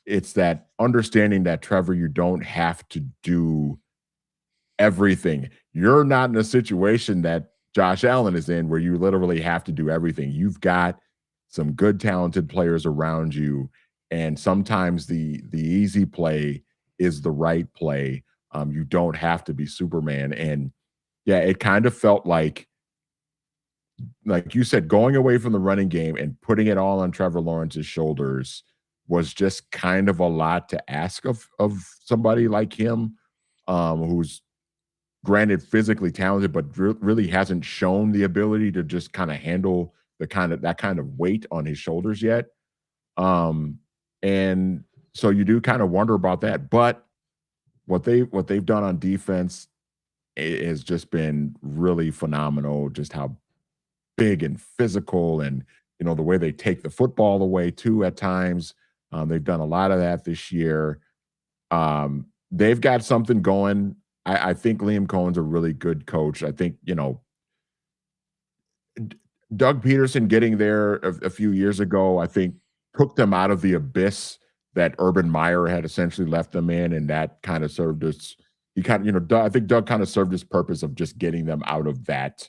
It's that understanding that, Trevor, you don't have to do everything. You're not in a situation that Josh Allen is in where you literally have to do everything. You've got some good talented players around you, and sometimes the easy play is the right play. You don't have to be Superman. And yeah, it kind of felt like you said, going away from the running game and putting it all on Trevor Lawrence's shoulders was just kind of a lot to ask of somebody like him, who's granted physically talented, but really hasn't shown the ability to just kind of handle that kind of weight on his shoulders yet. Um, and so you do kind of wonder about that. But what they've done on defense has just been really phenomenal. Just how big and physical, and the way they take the football away too at times. They've done a lot of that this year. They've got something going. I think Liam Cohen's a really good coach. I think Doug Peterson getting there a few years ago, I think, took them out of the abyss that Urban Meyer had essentially left them in, and that kind of served us. He kind of, I think Doug kind of served his purpose of just getting them out of that,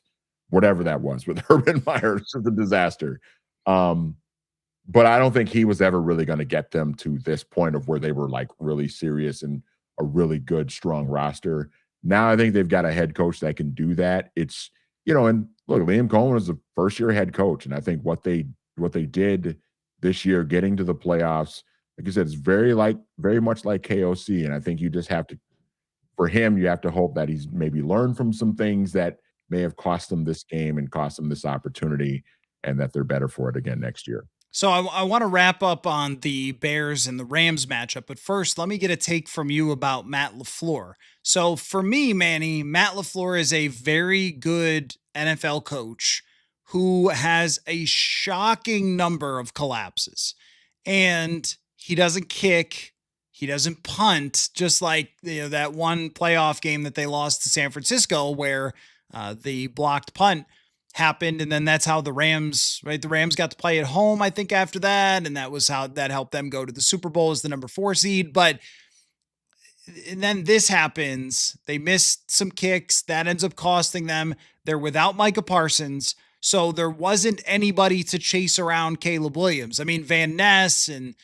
whatever that was with Urban Meyer. It's just a disaster. But I don't think he was ever really going to get them to this point of where they were like really serious and a really good, strong roster. Now I think they've got a head coach that can do that. And look, Liam Cohen was a first year head coach. And I think what they did this year, getting to the playoffs, like you said, it's very much like KOC. And I think you just have to, for him, you have to hope that he's maybe learned from some things that may have cost them this game and cost them this opportunity, and that they're better for it again next year.
So I want to wrap up on the Bears and the Rams matchup, but first, let me get a take from you about Matt LaFleur. So for me, Manny, Matt LaFleur is a very good NFL coach who has a shocking number of collapses, and he doesn't kick, he doesn't punt, just like that one playoff game that they lost to San Francisco where the blocked punt happened, and then that's how the Rams got to play at home, I think, after that, and that was how that helped them go to the Super Bowl as the number 4 seed. But and then this happens, they missed some kicks that ends up costing them. They're without Micah Parsons, so there wasn't anybody to chase around Caleb Williams. I mean, Van Ness and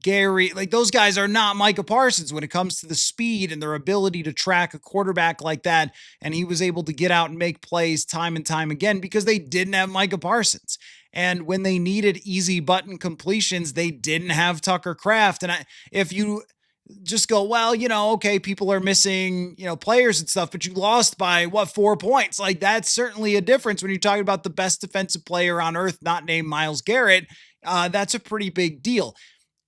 Gary, like, those guys are not Micah Parsons when it comes to the speed and their ability to track a quarterback like that. And he was able to get out and make plays time and time again because they didn't have Micah Parsons. And when they needed easy button completions, they didn't have Tucker Kraft. And if you just go, well, okay, people are missing, players and stuff, but you lost by 4 points? Like, that's certainly a difference when you're talking about the best defensive player on earth, not named Myles Garrett. That's a pretty big deal.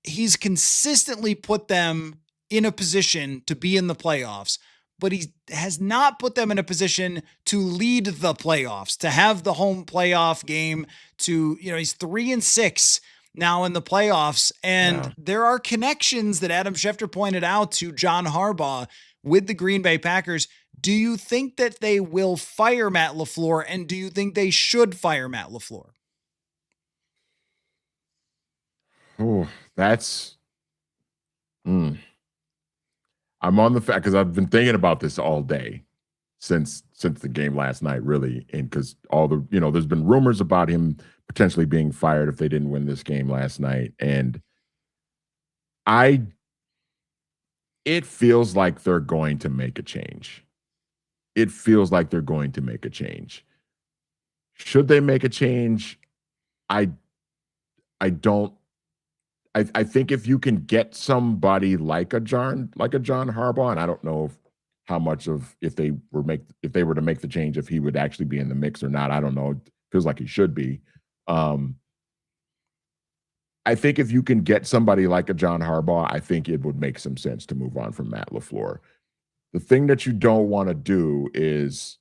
He's consistently put them in a position to be in the playoffs, but he has not put them in a position to lead the playoffs, to have the home playoff game, he's 3-6 now in the playoffs. And there are connections that Adam Schefter pointed out to John Harbaugh with the Green Bay Packers. Do you think that they will fire Matt LaFleur, and do you think they should fire Matt LaFleur?
Oh, that's. I'm on the fact because I've been thinking about this all day since the game last night, really, and because all the there's been rumors about him potentially being fired if they didn't win this game last night, and it feels like they're going to make a change. It feels like they're going to make a change. Should they make a change? I don't. I think if you can get somebody like a John Harbaugh, and I don't know how much of if they were to make the change, if he would actually be in the mix or not. I don't know. It feels like he should be. I think if you can get somebody like a John Harbaugh, I think it would make some sense to move on from Matt LaFleur. The thing that you don't want to do is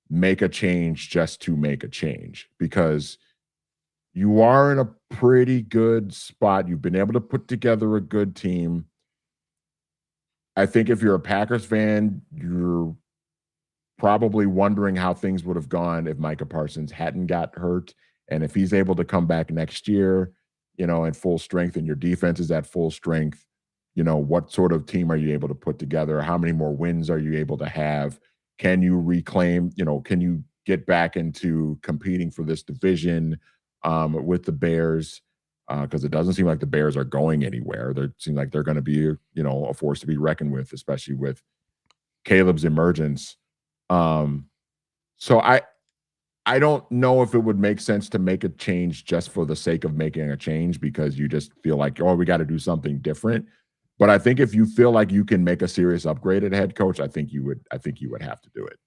make a change just to make a change, because you are in a pretty good spot. You've been able to put together a good team. I think if you're a Packers fan, you're probably wondering how things would have gone if Micah Parsons hadn't got hurt. And if he's able to come back next year, in full strength and your defense is at full strength, what sort of team are you able to put together? How many more wins are you able to have? Can you reclaim, can you get back into competing for this division with the Bears? Because it doesn't seem like the Bears are going anywhere. They seem like they're going to be, a force to be reckoned with, especially with Caleb's emergence. Um, so I don't know if it would make sense to make a change just for the sake of making a change because you just feel like, oh, we got to do something different. But I think if you feel like you can make a serious upgrade at head coach, I think you would have to do it.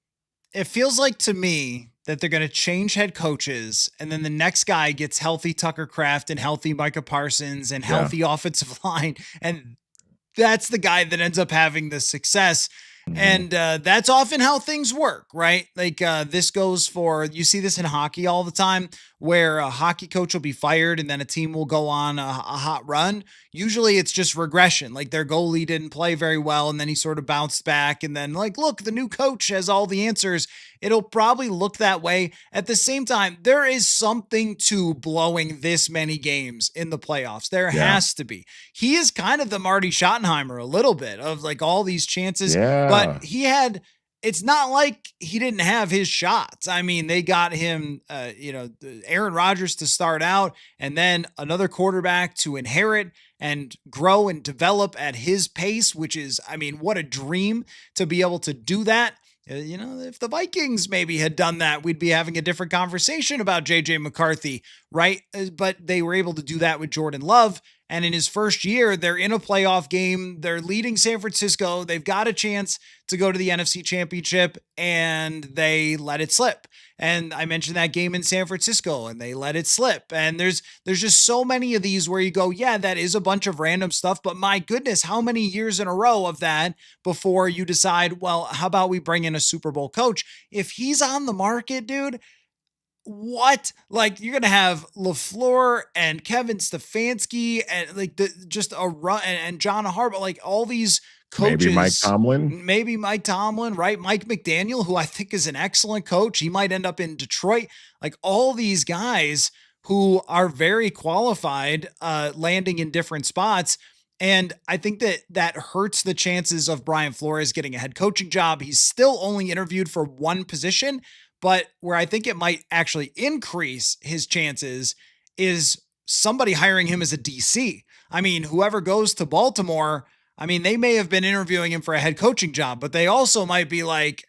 It feels like to me that they're going to change head coaches, and then the next guy gets healthy Tucker Kraft and healthy Micah Parsons and
Yeah.
healthy offensive line, and that's the guy that ends up having the success.
Mhm.
And that's often how things work, right? Like this goes for, you see this in hockey all the time, where a hockey coach will be fired and then a team will go on a hot run. Usually it's just regression. Like their goalie didn't play very well and then he sort of bounced back. And then, like, look, the new coach has all the answers. It'll probably look that way. At the same time, there is something to blowing this many games in the playoffs. There
Yeah.
has to be. He is kind of the Marty Schottenheimer a little bit of like all these chances, but
Yeah.
it's not like he didn't have his shots. I mean, they got him, Aaron Rodgers to start out and then another quarterback to inherit and grow and develop at his pace, which is, I mean, what a dream to be able to do that. If the Vikings maybe had done that, we'd be having a different conversation about JJ McCarthy, right? But they were able to do that with Jordan Love. And in his first year, they're in a playoff game. They're leading San Francisco. They've got a chance to go to the NFC Championship, and they let it slip. And I mentioned that game in San Francisco, and they let it slip. And there's just so many of these where you go, yeah, that is a bunch of random stuff. But my goodness, how many years in a row of that before you decide, well, how about we bring in a Super Bowl coach? If he's on the market, dude, what? Like you're gonna have LaFleur and Kevin Stefanski and like just a run and John Harbaugh, like all these
Maybe Mike
coaches,
Tomlin.
maybe Mike Tomlin, right? Mike McDaniel, who I think is an excellent coach. He might end up in Detroit. Like all these guys who are very qualified, landing in different spots. And I think that hurts the chances of Brian Flores getting a head coaching job. He's still only interviewed for one position, but where I think it might actually increase his chances is somebody hiring him as a DC. I mean, whoever goes to Baltimore, I mean, they may have been interviewing him for a head coaching job, but they also might be like,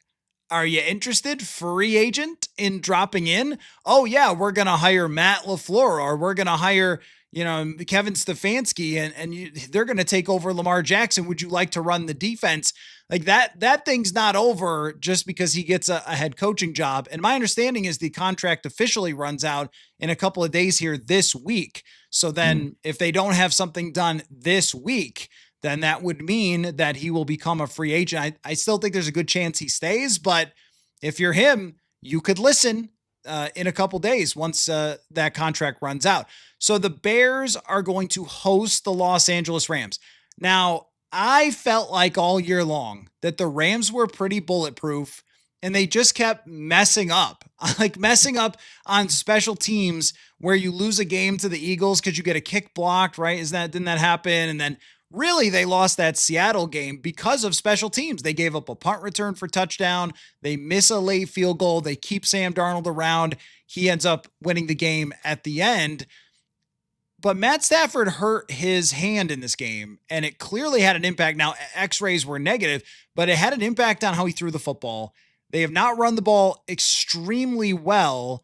are you interested, free agent, in dropping in? Oh, yeah, we're going to hire Matt LaFleur, or we're going to hire, Kevin Stefanski, and they're going to take over Lamar Jackson. Would you like to run the defense? Like that thing's not over just because he gets a head coaching job. And my understanding is the contract officially runs out in a couple of days here this week. So then if they don't have something done this week, then that would mean that he will become a free agent. I still think there's a good chance he stays, but if you're him, you could listen in a couple days once that contract runs out. So the Bears are going to host the Los Angeles Rams. Now, I felt like all year long that the Rams were pretty bulletproof and they just kept messing up, like messing up on special teams where you lose a game to the Eagles because you get a kick blocked, right? Didn't that happen? And then really they lost that Seattle game because of special teams. They gave up a punt return for touchdown. They miss a late field goal. They keep Sam Darnold around. He ends up winning the game at the end. But Matt Stafford hurt his hand in this game, and it clearly had an impact. Now, x-rays were negative, but it had an impact on how he threw the football. They have not run the ball extremely well.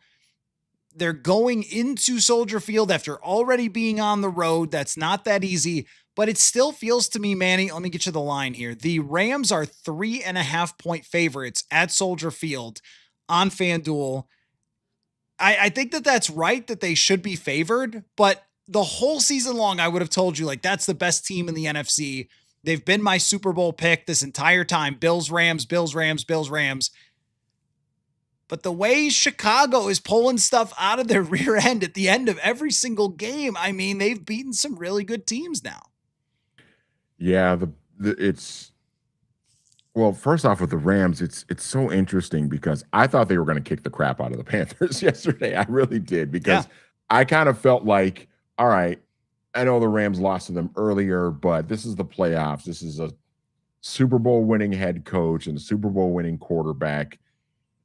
They're going into Soldier Field after already being on the road. That's not that easy, but it still feels to me, Manny, let me get you the line here. The Rams are 3.5-point favorites at Soldier Field on FanDuel. I think that's right, that they should be favored, but the whole season long, I would have told you, like, that's the best team in the NFC. They've been my Super Bowl pick this entire time. Bills, Rams, Bills, Rams, Bills, Rams. But the way Chicago is pulling stuff out of their rear end at the end of every single game, I mean, they've beaten some really good teams now.
Yeah, it's well, first off with the Rams, it's so interesting because I thought they were going to kick the crap out of the Panthers yesterday. I really did
Yeah.
because I kind of felt like, all right, I know the Rams lost to them earlier, but this is the playoffs. This is a Super Bowl winning head coach and a Super Bowl winning quarterback.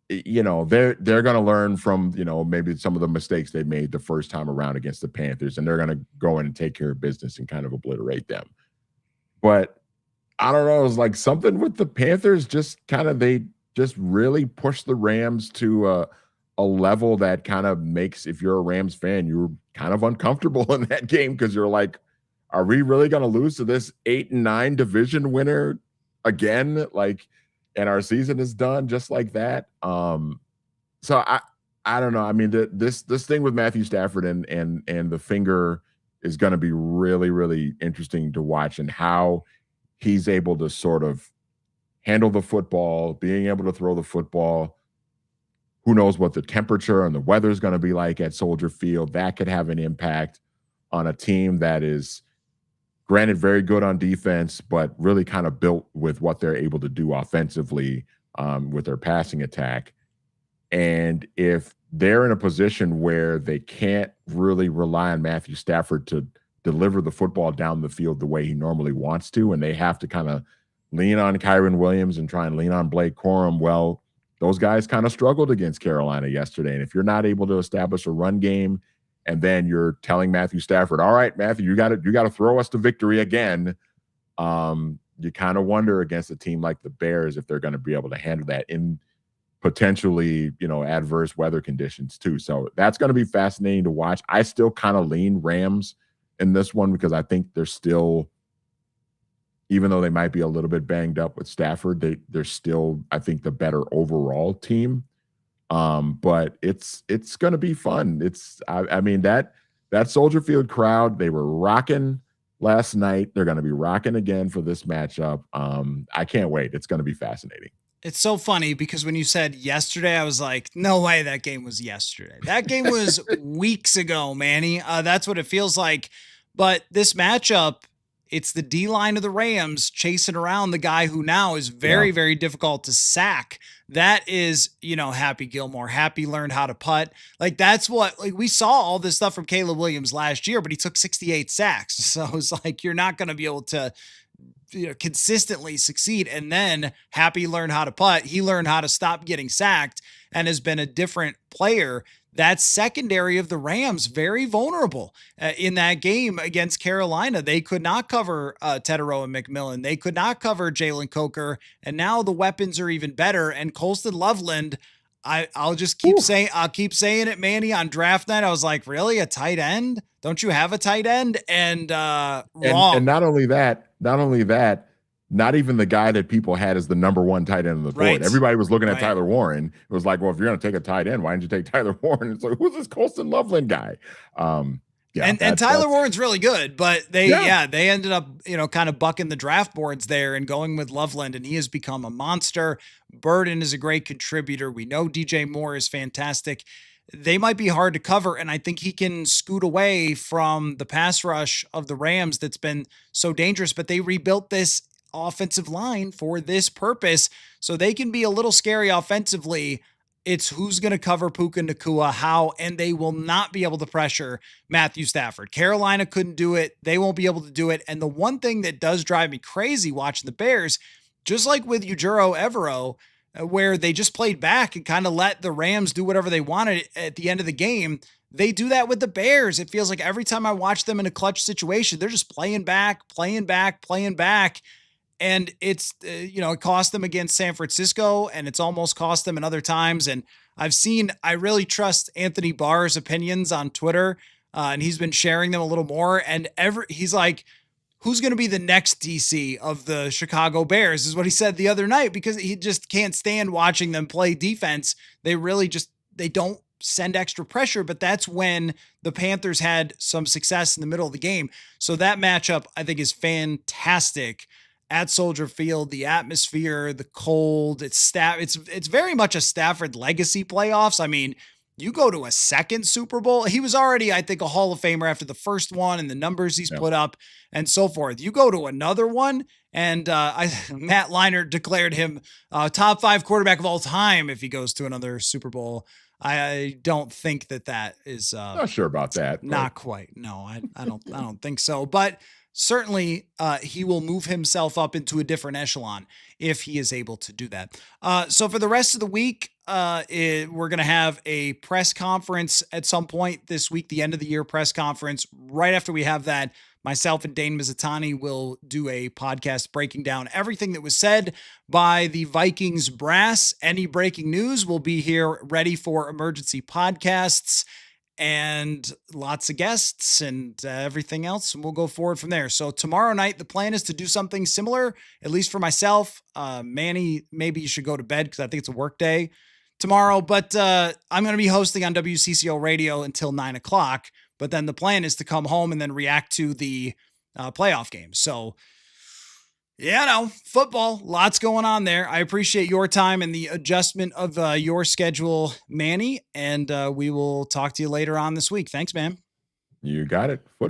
They're going to learn from, maybe some of the mistakes they made the first time around against the Panthers, and they're going to go in and take care of business and kind of obliterate them. But I don't know. It was like something with the Panthers, they just really pushed the Rams to a level that kind of makes, if you're a Rams fan, you're kind of uncomfortable in that game because you're like, are we really going to lose to this 8-9 division winner again? Like, and our season is done just like that. So I don't know. I mean, this thing with Matthew Stafford and the finger is going to be really, really interesting to watch, and how he's able to sort of handle the football, being able to throw the football. Who knows what the temperature and the weather is going to be like at Soldier Field? That could have an impact on a team that is, granted, very good on defense, but really kind of built with what they're able to do offensively with their passing attack. And if they're in a position where they can't really rely on Matthew Stafford to deliver the football down the field the way he normally wants to, and they have to kind of lean on Kyron Williams and try and lean on Blake Corum, well, those guys kind of struggled against Carolina yesterday. And if you're not able to establish a run game, and then you're telling Matthew Stafford, all right, Matthew, you got to throw us to victory again. You kind of wonder against a team like the Bears if they're going to be able to handle that in potentially, adverse weather conditions too. So that's going to be fascinating to watch. I still kind of lean Rams in this one because I think they're still, even though they might be a little bit banged up with Stafford, they're still, I think, the better overall team. But it's going to be fun. I mean, that Soldier Field crowd, they were rocking last night. They're going to be rocking again for this matchup. I can't wait. It's going to be fascinating.
It's so funny because when you said yesterday, I was like, no way that game was yesterday. That game was weeks ago, Manny. That's what it feels like. But this matchup, it's the D line of the Rams chasing around the guy who now is very, very difficult to sack. That is, Happy Gilmore. Happy learned how to putt. Like, that's what, like, we saw all this stuff from Caleb Williams last year, but he took 68 sacks. So it's like, you're not going to be able to, consistently succeed. And then Happy learned how to putt. He learned how to stop getting sacked and has been a different player. That secondary of the Rams, very vulnerable in that game against Carolina. They could not cover Tedero and McMillan. They could not cover Jalen Coker. And now the weapons are even better. And Colston Loveland, I'll just keep saying it, Manny. On draft night, I was like, really, a tight end? Don't you have a tight end? And wrong.
And not only that, not even the guy that people had as the number one tight end on the board.
Right.
Everybody was looking at Tyler Warren. It was like, well, if you're going to take a tight end, why didn't you take Tyler Warren? It's like, who's this Colston Loveland guy?
And Tyler Warren's really good, but they ended up, kind of bucking the draft boards there and going with Loveland, and he has become a monster. Burden is a great contributor. We know DJ Moore is fantastic. They might be hard to cover, and I think he can scoot away from the pass rush of the Rams that's been so dangerous, but they rebuilt this offensive line for this purpose, so they can be a little scary offensively. It's who's going to cover Puka Nacua, how, and they will not be able to pressure Matthew Stafford. Carolina couldn't do it. They won't be able to do it. And the one thing that does drive me crazy watching the Bears, just like with Ujiro Evero, where they just played back and kind of let the Rams do whatever they wanted at the end of the game, they do that with the Bears. It feels like every time I watch them in a clutch situation, they're just playing back. And it's, it cost them against San Francisco, and it's almost cost them in other times. And I really trust Anthony Barr's opinions on Twitter, and he's been sharing them a little more. And he's like, who's going to be the next DC of the Chicago Bears is what he said the other night, because he just can't stand watching them play defense. They don't send extra pressure, but that's when the Panthers had some success in the middle of the game. So that matchup, I think, is fantastic. at Soldier Field, the atmosphere, the cold, it's very much a Stafford legacy playoffs. I mean, you go to a second Super Bowl. He was already, I think, a Hall of Famer after the first one and the numbers he's
Yeah.
put up and so forth. You go to another one, and Matt Leinart declared him top 5 quarterback of all time if he goes to another Super Bowl. I don't think that is
Not sure about that.
not quite. No, I don't think so. But certainly he will move himself up into a different echelon if he is able to do that. So for the rest of the week, we're going to have a press conference at some point this week, the end of the year press conference. Right after we have that, myself and Dane Mizutani will do a podcast breaking down everything that was said by the Vikings brass. Any breaking news will be here ready for emergency podcasts and lots of guests and everything else. And we'll go forward from there. So tomorrow night, the plan is to do something similar, at least for myself. Manny, maybe you should go to bed because I think it's a work day tomorrow, but I'm going to be hosting on WCCO radio until 9 o'clock. But then the plan is to come home and then react to the playoff game. So, yeah, no, football, lots going on there. I appreciate your time and the adjustment of your schedule, Manny. And we will talk to you later on this week. Thanks, man.
You got it. Football.